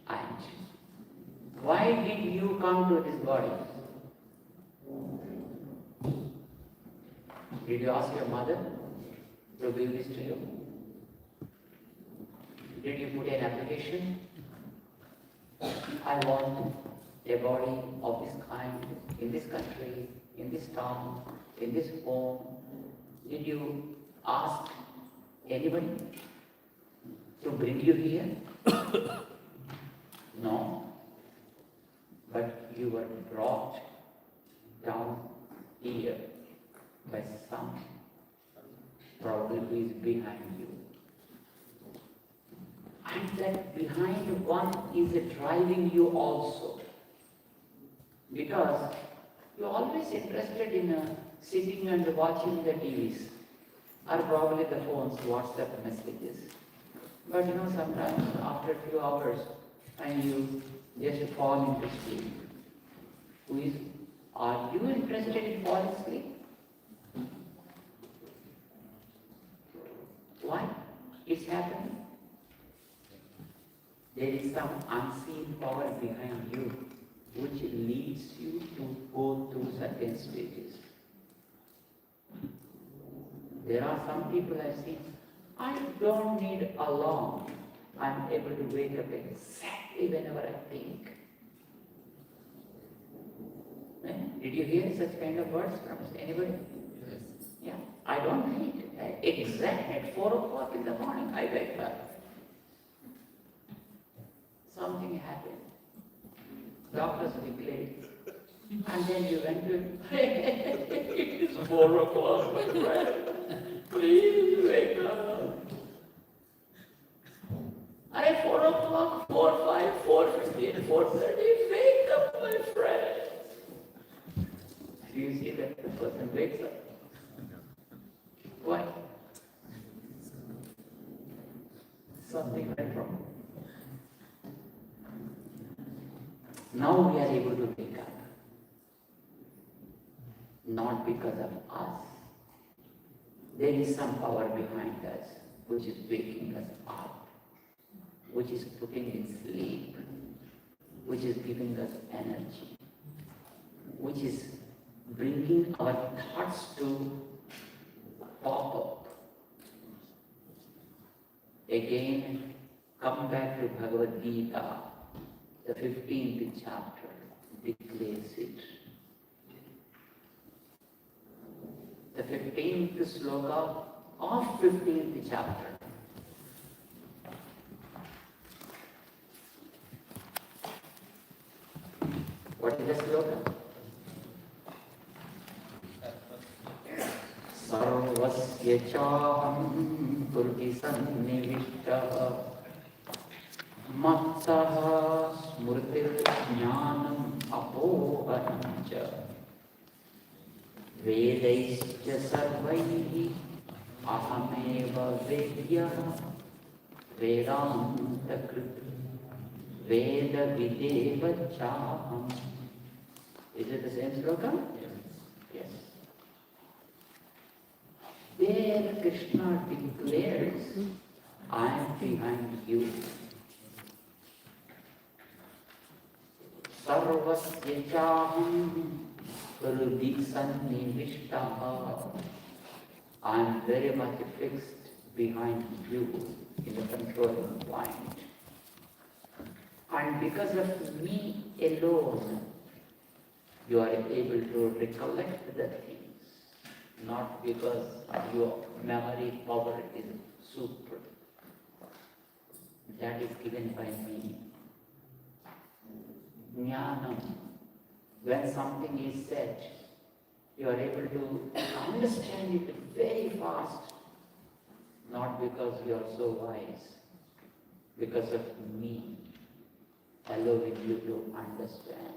Speaker 1: And why did you come to this body? Did you ask your mother to give this to you? Did you put an application? I want a body of this kind in this country, in this town, in this home. Did you ask anybody to bring you here? No. But you were brought down here by some, probably who is behind you. And that behind one is driving you also. Because you're always interested in sitting and watching the TVs, or probably the phones, WhatsApp messages. But sometimes after a few hours, and you just fall into sleep. Are you interested in falling asleep? Why? It's happening. There is some unseen power behind you which leads you to go through certain stages. There are some people I've seen, I don't need alarm. I'm able to wake up exactly whenever I think. Did you hear such kind of words from anybody? Yes. Yeah. I don't need exactly at 4 o'clock in the morning I wake up. Something happened. Doctors declared. And then you went to, it is 4 o'clock, my friend. Please wake up. At 4 o'clock, 4, 5, 4:15, 4:30, wake up, my friend. Do you see that the person wakes up? Why? Something went wrong. Now we are able to wake up. Not because of us. There is some power behind us which is waking us up, which is putting in sleep, which is giving us energy, which is bringing our thoughts to pop up. Again, come back to Bhagavad Gita, the 15th chapter declares it. The 15th sloka of 15th chapter. What is the sloka? Sarvasya chaham purti sannivishtaha Matha smurtir jnanam apohanam cha Vedaischa sarvaihi ahameva vedyah Vedanta Krit Veda Videva Chaham. Is it the same sloka? Yes. There Krishna declares, I am behind you. Sarvasya Chaham Hrudi Sannivishtaha. I am very much fixed behind you in the controlling point. And because of me alone, you are able to recollect the things, not because your memory power is super. That is given by me. Jnanam. When something is said, you are able to understand it very fast, not because you are so wise, because of me allowing you to understand.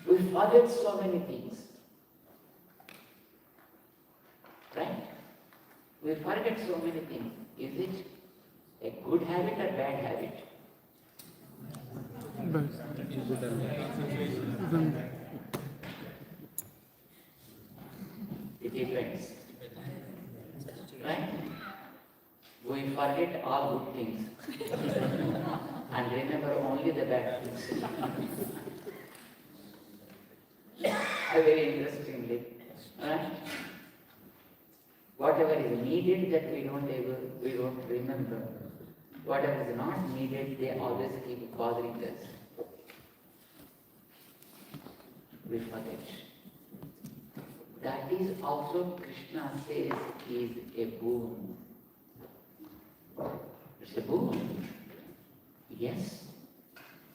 Speaker 1: We forget so many things, right? We forget so many things. Is it a good habit or bad habit?
Speaker 2: But then
Speaker 1: It depends. Right? We forget all good things and remember only the bad things. Very interestingly. Right? Whatever is needed that we don't remember. Whatever is not needed, they always keep bothering us. We forget. That is also, Krishna says, is a boon. It's a boon. Yes.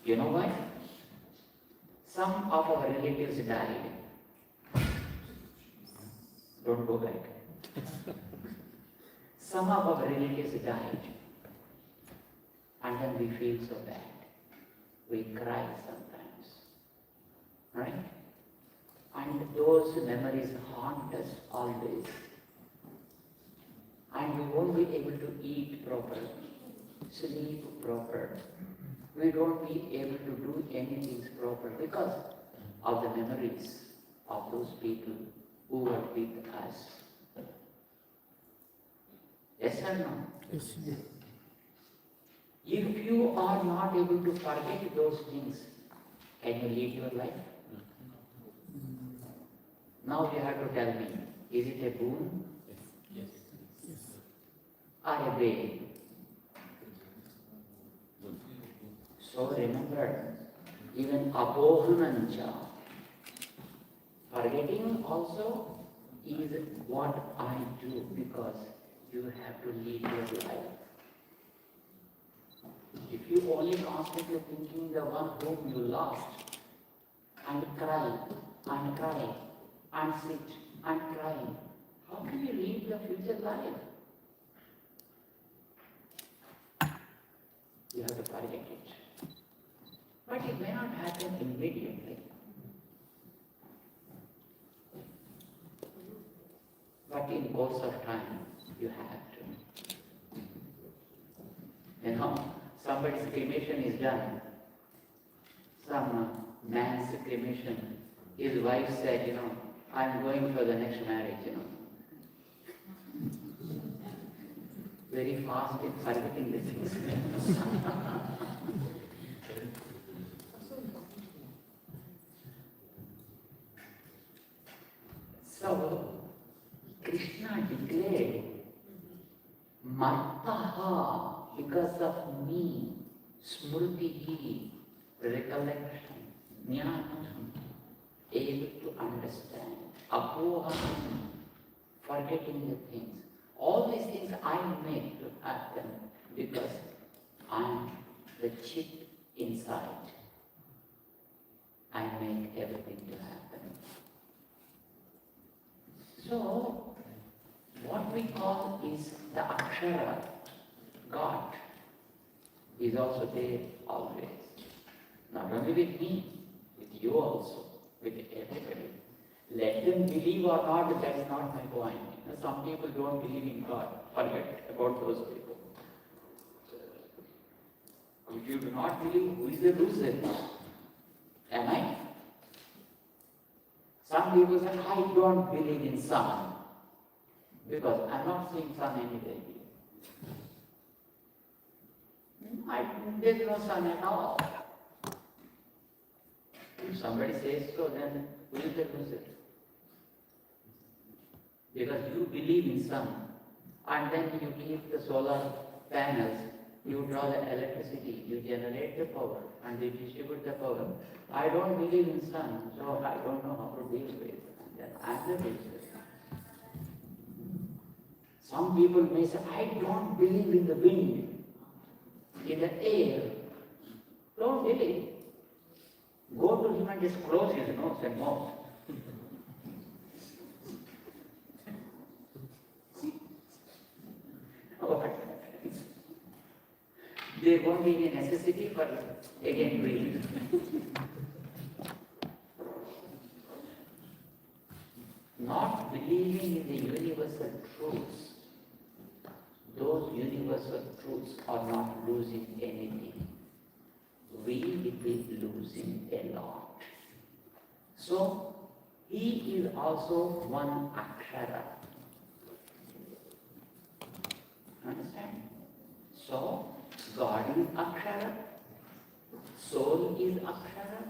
Speaker 1: You know why? Some of our relatives died. Don't go back. Some of our relatives died. And then we feel so bad. We cry sometimes. Right? And those memories haunt us always. And we won't be able to eat properly, sleep proper. We won't be able to do anything proper because of the memories of those people who were with us. Yes or no?
Speaker 2: yes,
Speaker 1: If you are not able to forget those things, can you lead your life? Now you have to tell me, is it a boon?
Speaker 3: Yes.
Speaker 1: Or a bane? So remember, even apohanancha, forgetting also is what I do because you have to lead your life. If you only constantly thinking the one whom you lost and cry and sit and cry, how can you lead the future life? You have to forget it. But it may not happen immediately. But in course of time, you have to. You know, somebody's cremation is done. Some man's cremation. His wife said, you know, I'm going for the next marriage, you know. Very fast in forgetting the things. So, Krishna declared, Matha, because of me, smrutihi, recollection, jnanam, able to understand, apoham, forgetting the things. All these things I make to happen because I am the chip inside. I make everything to happen. So, what we call is the Akshara, God, is also there always. Not only with me, with you also, with everybody. Let them believe or not, that's not my point. Some people don't believe in God. Forget about those people. If you do not believe, who is the loser? Am I? Some people say, I don't believe in sun. Because I'm not seeing sun anywhere. There's no sun at all. If somebody says so, then who is the loser? Because you believe in sun, and then you keep the solar panels, you draw the electricity, you generate the power, and you distribute the power. I don't believe in sun, so I don't know how to deal with it. And then I'm the loser. Some people may say, I don't believe in the wind, in the air. Don't believe. Go to him and just close his nose and mouth. There won't be any necessity for again breathing. Not believing in the universal truths, those universal truths are not losing anything. We will be losing a lot. So, he is also one akshara. Understand? So, God is akshara, soul is akshara,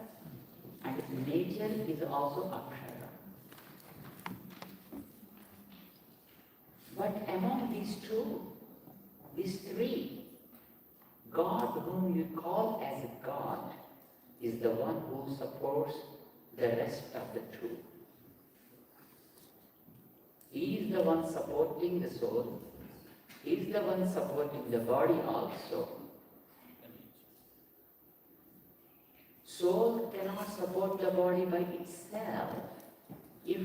Speaker 1: and nature is also akshara. But among these two, these three, God whom you call as God is the one who supports the rest of the two. He is the one supporting the soul. He is the one supporting the body also. Soul cannot support the body by itself if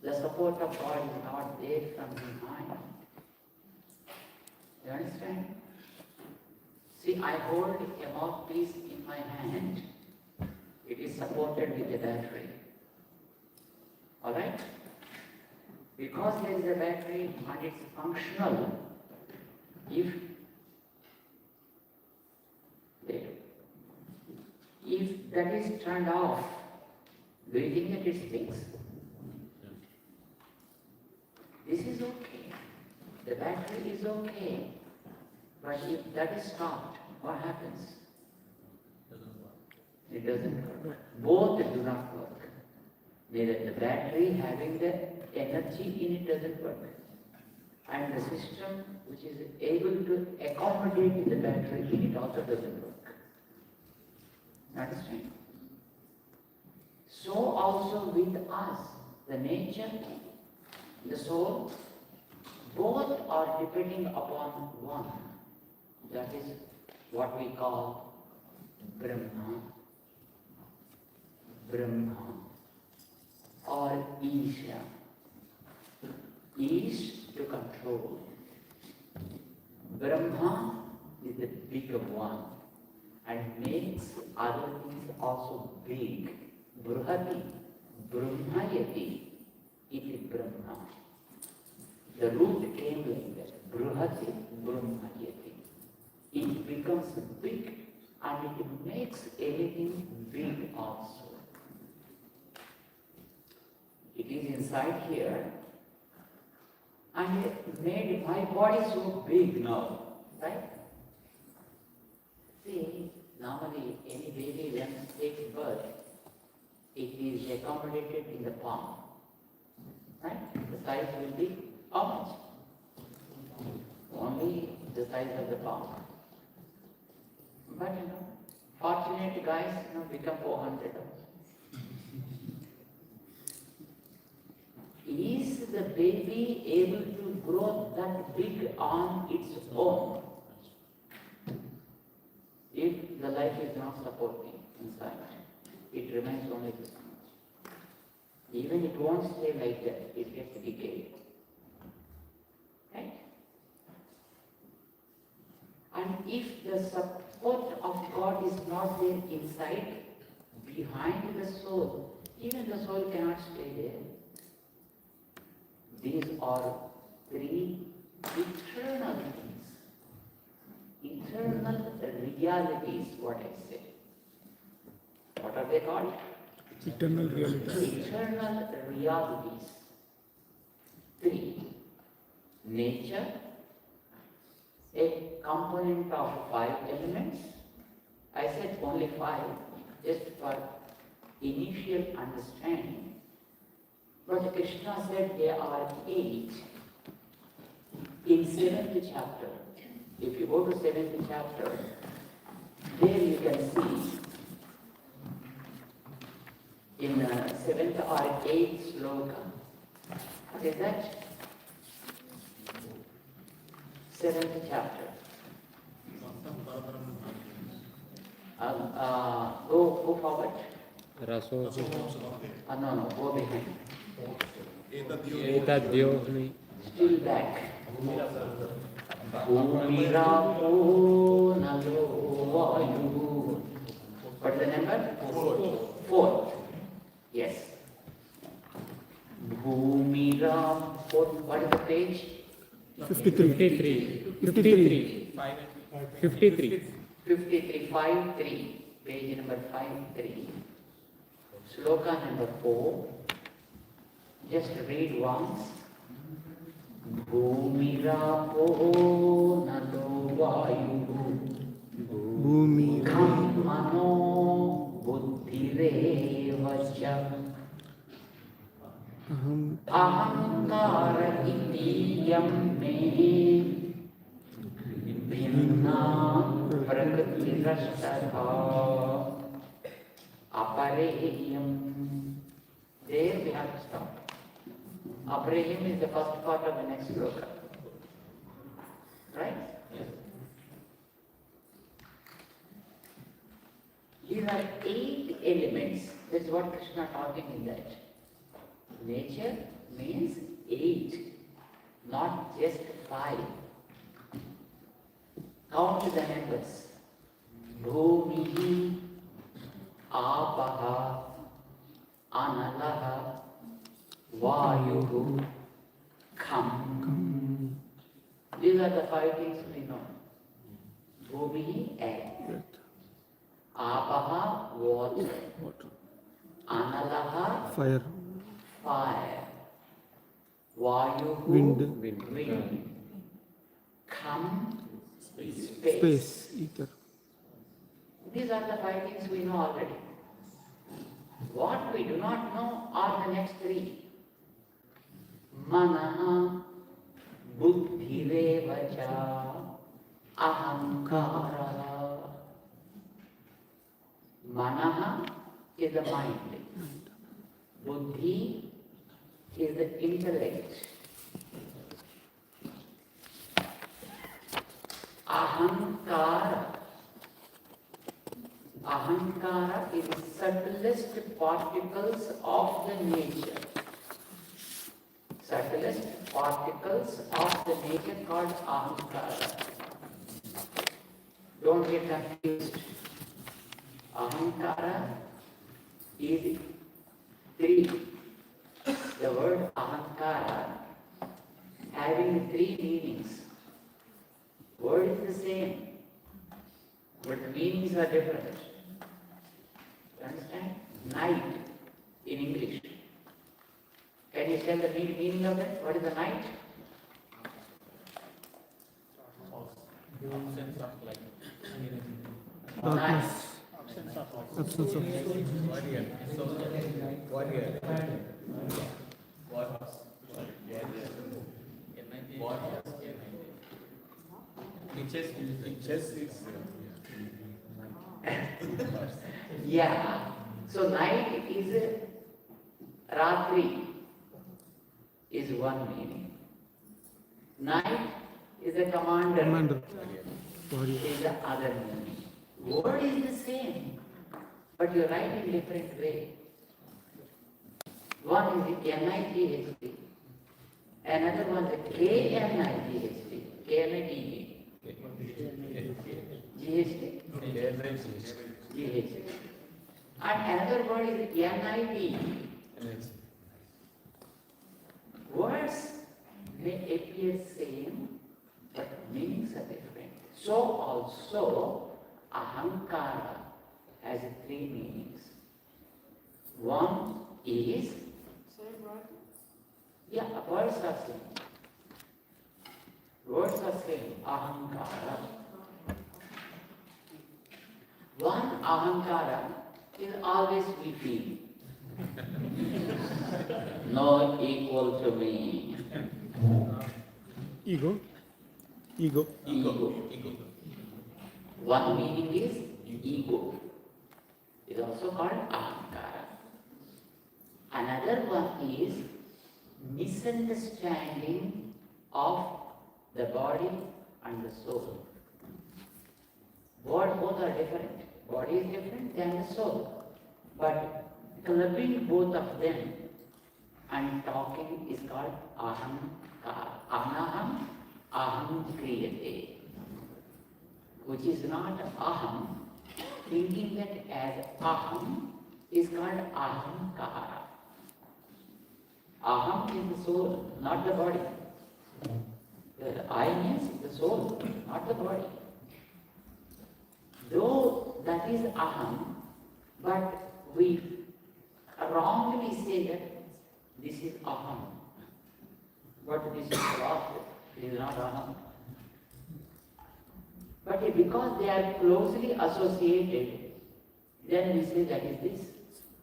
Speaker 1: the support of God is not there from behind. You understand? See, I hold a mouthpiece in my hand. It is supported with a battery. Alright? Because there is a battery and it's functional, if that is turned off, do you think that it speaks? This is okay. The battery is okay. But if that is stopped, what happens? It doesn't work. Both do not work. Neither the battery having the energy in it doesn't work, and the system which is able to accommodate the battery in it also doesn't work. Understand? So also with us, the nature, the soul, both are depending upon one. That is what we call Brahma, or Isha. Is to control. Brahma is the bigger one and makes other things also big. Bruhati, Brahmayati, iti Brahma. The root came like that. Bruhati, Brahmayati. It becomes big and it makes anything big also. It is inside here and it made my body so big now, right? See, normally any baby when it takes birth, it is accommodated in the palm, right? The size will be how much? Only the size of the palm. But fortunate guys, become 400. Is the baby able to grow that big on its own if the life is not supporting inside? It remains only this much. Even it won't stay like that, it gets decayed. Right? And if the support of God is not there inside, behind the soul, even the soul cannot stay there. These are three eternal things. Eternal realities, what I say. What are they called?
Speaker 2: Eternal reality.
Speaker 1: Eternal realities. Three. Nature, a component of 5 elements. I said only 5, just for initial understanding. But Krishna said there are 8 in 7th chapter. If you go to 7th chapter, there you can see in 7th or 8th sloka. What is that? 7th chapter. Go forward.
Speaker 2: Raso.
Speaker 1: No, go behind.
Speaker 2: Etadyohni.
Speaker 1: Still back. Bhumirapo nalo vayu. What is the number? 4th. Yes. Bhumirapo. What is the page?
Speaker 2: 53. 53. 53.
Speaker 1: 53, 5-3. Page number 5-3. Sloka number 4. Just read once. Bhumirapo nalo vayu.
Speaker 2: Bhumi.
Speaker 1: Kham mano buddhirevacha. Ahankara iti yam me bhinna prakritirastha apareyam. There we have to stop. Apareyam is the first part of the next sloka. Right? Yes. These are 8 elements. That's what Krishna talking in that. Nature means 8, not just 5. Count the numbers. Bhumihi, Apaha, Analaha, Vayuhu, Kham. These are the 5 things we know. Bhumihi, air. Apaha, water. Analaha,
Speaker 2: Fire.
Speaker 1: fire. Vayuhu,
Speaker 2: Wind.
Speaker 1: Kham,
Speaker 2: Space. Ether.
Speaker 1: These are the 5 things we know already. What we do not know are the next 3. Manaha, buddhirevacha, ahankara. Manaha is the mind. Buddhi is the intellect. Ahankara. Ahankara is the subtlest particles of the nature. Subtlest particles of the nature called ahankara. Don't get confused. Ahankara is 3. The word ahankara having 3 meanings. Word is the same, but the meanings are different. You understand? Night in English. Can you tell the meaning of it? What is the night? Night.
Speaker 2: Absence of.
Speaker 1: Yeah. So night is Ratri is one meaning. Night is a commander.
Speaker 2: Warrior.
Speaker 1: Is the other meaning. Word is the same, but you write in different way. One is N-I-G-H-T, another one is K-N-I-G-H-T, K-N-I-T-E. G-H-T? G-H-T. And another word is N-I-T. Words may appear same, but meanings are different. So also, ahankara has three meanings. One is, yeah, words are same. Words are same, ahankara. One ahankara is always we feel. No equal to me.
Speaker 2: Ego. Ego.
Speaker 1: Ego. One meaning is ego. It is also called ahankara. Another one is misunderstanding of the body and the soul. Both are different. Body is different than the soul. But clubbing both of them and talking is called ahankara. Anaham, aham kriyate. Which is not aham. Thinking that as aham is called ahankara. Aham is the soul, not the body. The I means the soul, not the body. Though that is aham, but we wrongly say that this is aham. But this is lost, it is not aham. But because they are closely associated, then we say that is this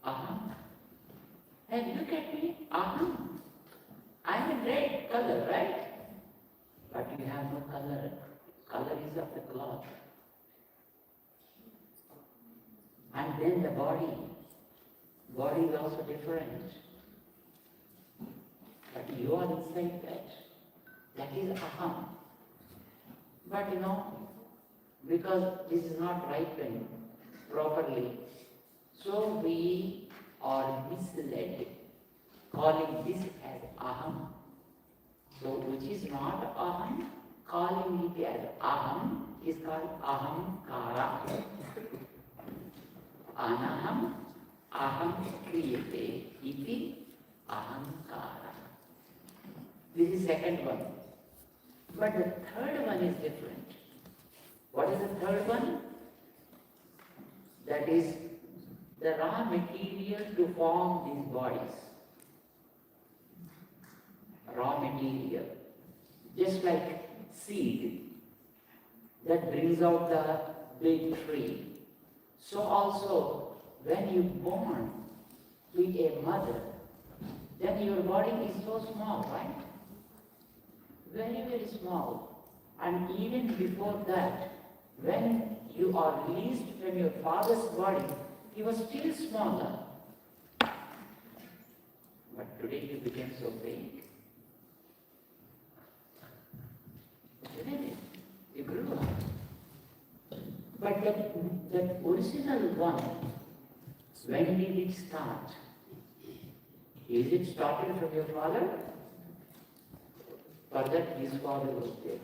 Speaker 1: aham. And look at me, aham. I am a red color, right? But you have no color. Color is of the cloth. And then the body. Body is also different. But you are inside that. That is aham. But because this is not ripened properly, so we are misled, calling this as aham. So which is not aham, calling it as aham is called ahamkara. Anaham, aham kriyate, iti ahankara. This is second one. But the third one is different. What is the third one? That is the raw material to form these bodies. Raw material. Just like seed that brings out the big tree. So also, when you born with a mother, then your body is so small, right? Very, very small. And even before that, when you are released from your father's body, he was still smaller. But today you became so big. Isn't it? You grew up. But that original one, when did it start? Is it started from your father? For that his father was there.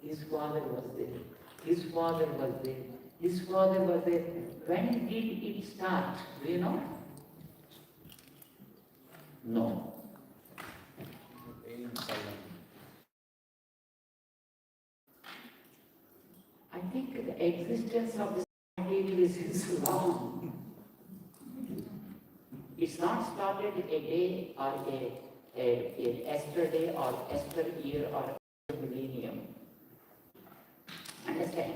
Speaker 1: His father was there. His father was there. His father was there. When did it start? Do you know? No. I think the existence of this material is long. It's not started a day or a yesterday or yesteryear or a millennium. Understand?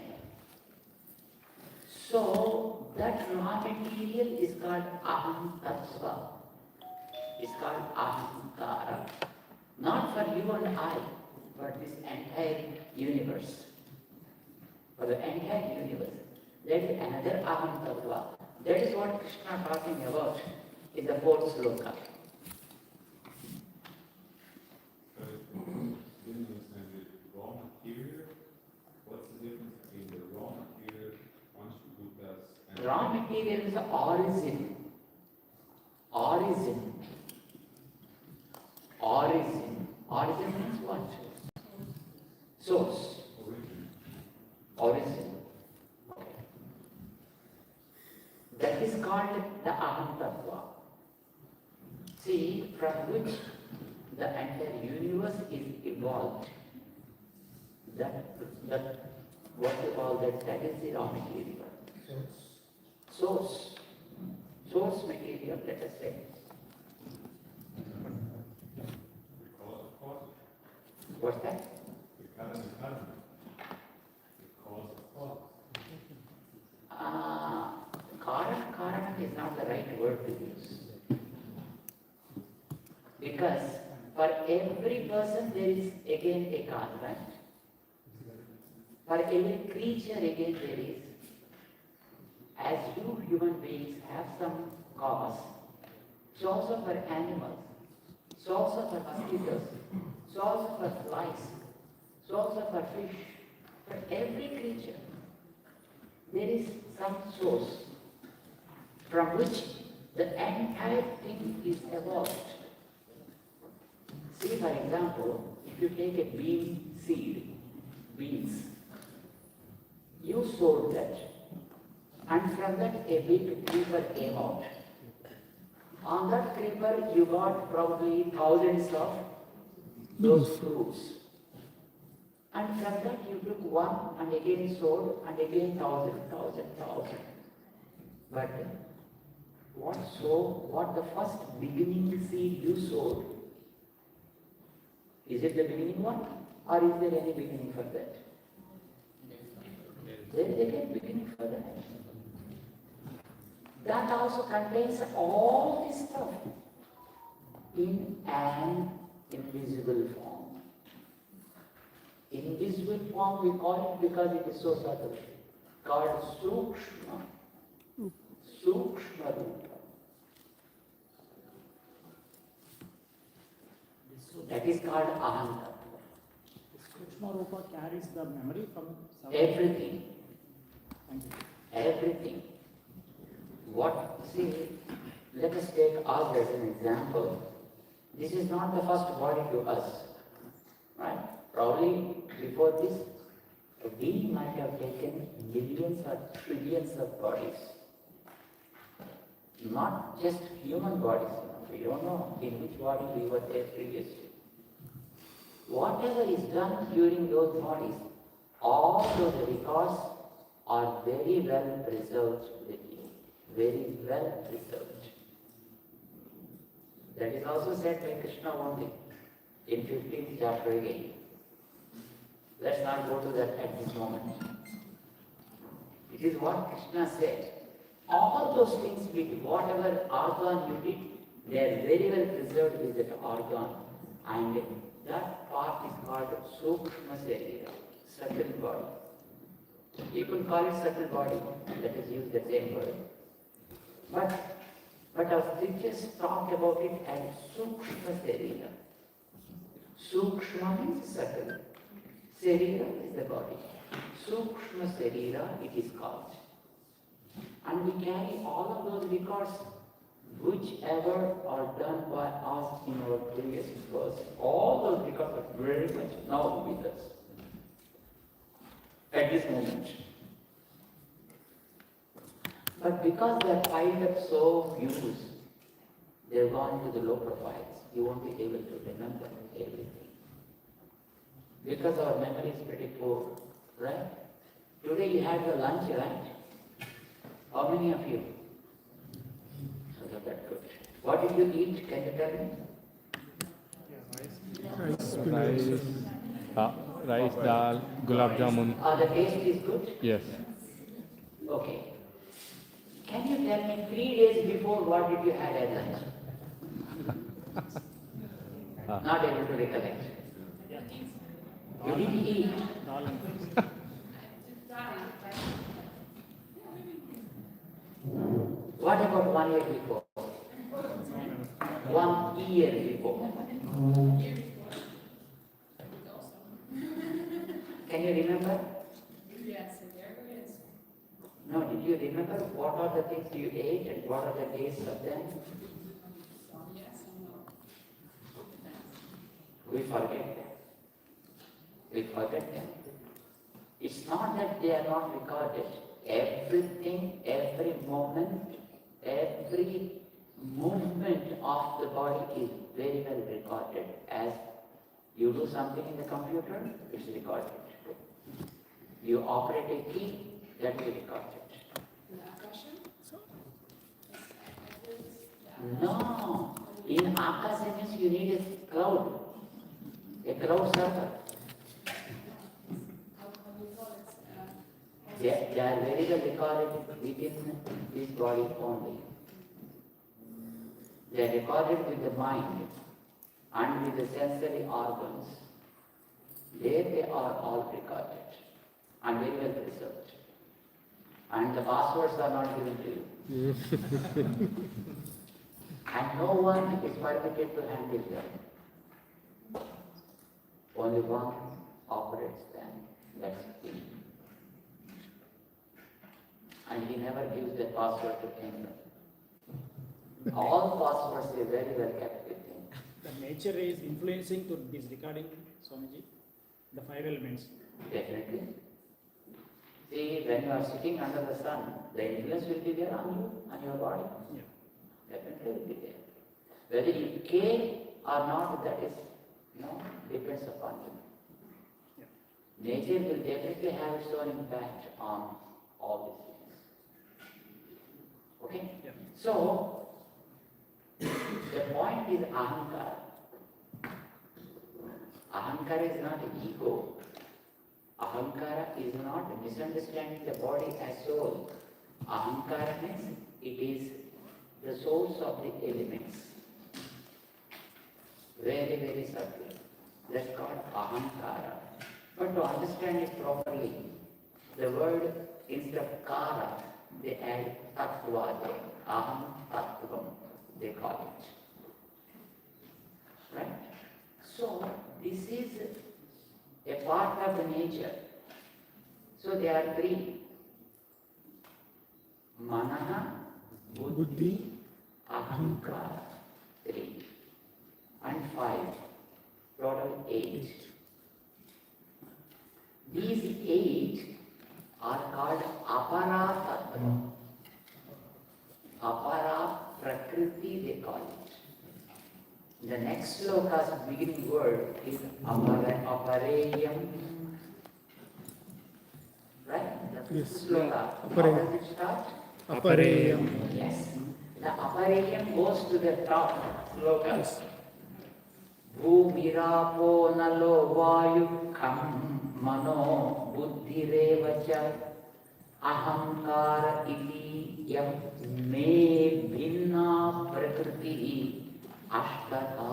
Speaker 1: So that raw material is called aham tattva. It's called ahankara. Not for you and I, but this entire universe. For the entire universe. There is another aham tattva. That is what Krishna is talking about in the fourth sloka.
Speaker 7: Raw material. What's the difference between the raw material, Panchbhutas, and
Speaker 1: Raw material is the origin. Origin. Origin. Origin means what? Source.
Speaker 7: origin?
Speaker 1: Origin. Okay. That is called the aham tattva. See, from which the entire universe is evolved. That what you call that is the raw material. Source material, let us say.
Speaker 7: Because of cause,
Speaker 1: What's that?
Speaker 7: because of cause. Because of cause.
Speaker 1: Karana is not the right word to use. Because for every person there is again a cause, right? For every creature again there is. As you human beings have some cause, so also for animals, so also for mosquitoes, so also for flies, so also for fish, for every creature, there is some source from which the entire thing is evolved. See, for example, if you take a bean seed, beans, you sowed that, and from that a big creeper came out. On that creeper you got probably thousands of those fruits. And from that you took one and again sowed and again thousand. But what the first beginning seed you sowed, is it the beginning one? Or is there any beginning for that? There is again beginning for that. That also contains all this stuff in an invisible form. Invisible form we call it because it is so subtle. Called Sukshma. Sukshma Rupa. That is called Aham.
Speaker 3: Sukshma Rupa carries the memory from
Speaker 1: Everything.
Speaker 3: Thank you.
Speaker 1: Everything. Let us take us as an example. This is not the first body to us. Right? Probably before this, we might have taken millions or trillions of bodies. Not just human bodies. We don't know in which body we were there previously. Whatever is done during those bodies, all those records are very well preserved with you. Very well preserved. That is also said by Krishna only in 15th chapter again. Let's not go to that at this moment. It is what Krishna said. All those things with whatever organ you did, they are very well preserved with that organ. And that part is called Sukshma Sarira, subtle body. People call it subtle body. Let us use the same word. But our scriptures talk about it as Sukshma Sarira. Sukshma means subtle. Sarira is the body. Sukshma Sarira it is called. And we carry all of those records, whichever are done by us in our previous births. All those records are very much now with us. At this moment. But because they are piled up so huge, they have gone to the low profiles. You won't be able to remember everything. Because our memory is pretty poor, right? Today you had your lunch, right? How many of you? So that's good. What did you eat? Can you tell me?
Speaker 2: Rice, dal, gulab jamun.
Speaker 1: The taste is good?
Speaker 2: Yes.
Speaker 1: Okay. Can you tell me 3 days before what did you had at lunch? Not able to recollect. You didn't eat. What about 1 year before? 1 year before. Can you remember?
Speaker 5: Yes, and there it is.
Speaker 1: No, did you remember what are the things you ate and what are the tastes of them?
Speaker 5: Some yes, some no.
Speaker 1: We forget them. We forget them. It's not that they are not recorded. Everything, every moment, every movement of the body is very well recorded. As you do something in the computer, it's recorded. You operate a key, that is recorded. No, in Akasha means you need a cloud server. They are very well recorded within this body only. They are recorded with the mind and with the sensory organs. There they are all recorded and very well preserved. And the passwords are not given to you. And no one is permitted to handle them. Only one operates them. That's it. And he never gives the password to anyone. All passwords are very well kept with him.
Speaker 3: The nature is influencing to this recording, Swamiji, the 5 elements.
Speaker 1: Definitely. See, when you are sitting under the sun, the influence will be there on you, on your body.
Speaker 3: Yeah.
Speaker 1: Definitely will be there. Whether you care or not, that is, depends upon you.
Speaker 3: Yeah.
Speaker 1: Nature will definitely have its own impact on all these things. Okay?
Speaker 3: Yeah.
Speaker 1: So, the point is ahankara. Ahankara is not ego. Ahankara is not misunderstanding the body as soul. Ahankara means it is the source of the elements. Very, very subtle. That's called ahankara. But to understand it properly, the word instead of kara, they add tattva there. Aham tattvam, they call it. Right? So, this is a part of the nature. So, there are 3. Manaha, buddhi, ahankara. 3. And 5. Total 8. These 8 are called apara tattva. Apara prakriti they call it. The next sloka's beginning word is apareyam. Right? The
Speaker 8: Yes.
Speaker 1: sloka. How does it start?
Speaker 8: Apareyam.
Speaker 1: Yes. The apareyam goes to the top sloka. Bhumirapo nalo vayukam mano buddhirevacha ahankara iti yam me bhinna prakriti ashtata.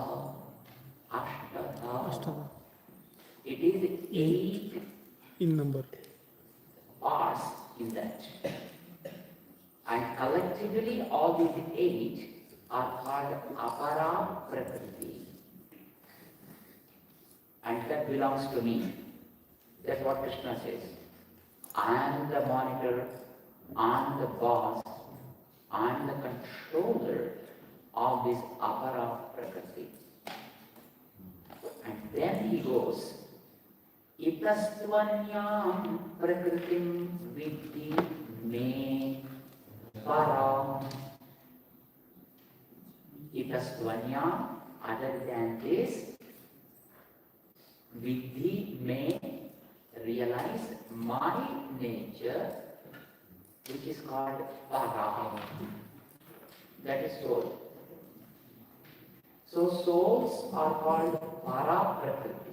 Speaker 1: It is 8
Speaker 8: In number.
Speaker 1: parts in that. And collectively all these 8 are called apara prakriti. And that belongs to me. That's what Krishna says. I am the monitor, I am the boss, I am the controller of this apara prakriti. And then he goes, itastvanyam prakritim vidhi me para. Itastvanyam, other than this, vidhi may realize my nature, which is called para. That is soul. So souls are called para prakriti.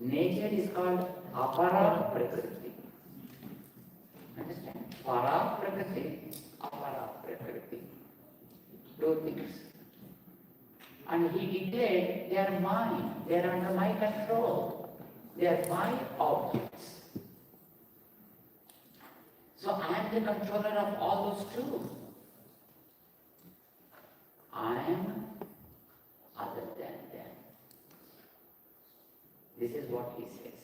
Speaker 1: Nature is called apara prakriti. Understand? Para prakriti, apara prakriti. 2 things. And he declared, they are mine, they are under my control, they are my objects. So I am the controller of all those 2. I am other than them. This is what he says.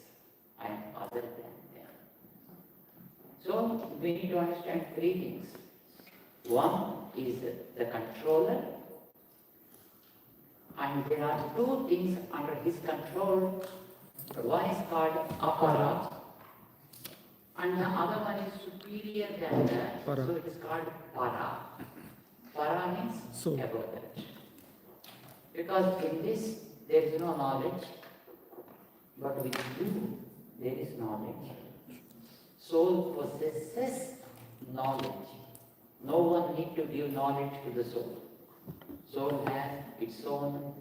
Speaker 1: I am other than them. So we need to understand 3 things. One is the controller, and there are 2 things under his control. One is called apara, and the other one is superior than that.
Speaker 8: Para.
Speaker 1: So it is called para. Para means
Speaker 8: So.
Speaker 1: above that. Because in this there is no knowledge, but with you there is knowledge. Soul possesses knowledge. No one need to give knowledge to the soul. Soul has its own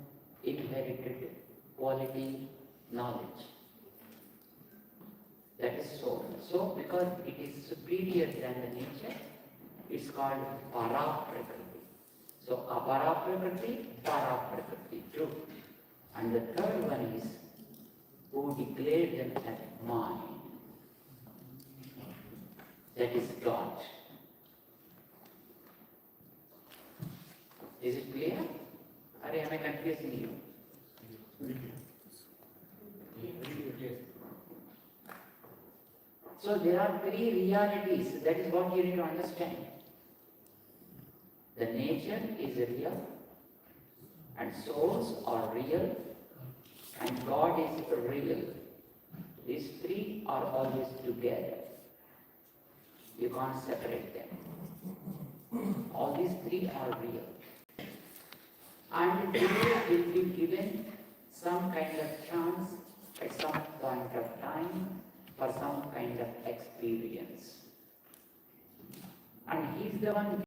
Speaker 1: inherited quality knowledge. That is soul. So because it is superior than the nature, it's called para prakriti. So apara prakriti, para prakriti, true. And the third one is who declared them as mine. That is God. Is it clear? Or am I confusing you? So there are three realities. That is what you need to understand. The nature is real, and souls are real, and God is real. These three are always together. You can't separate them. All these three are real. And they will be given some kind of chance at some point of time for some kind of experience. And he is the one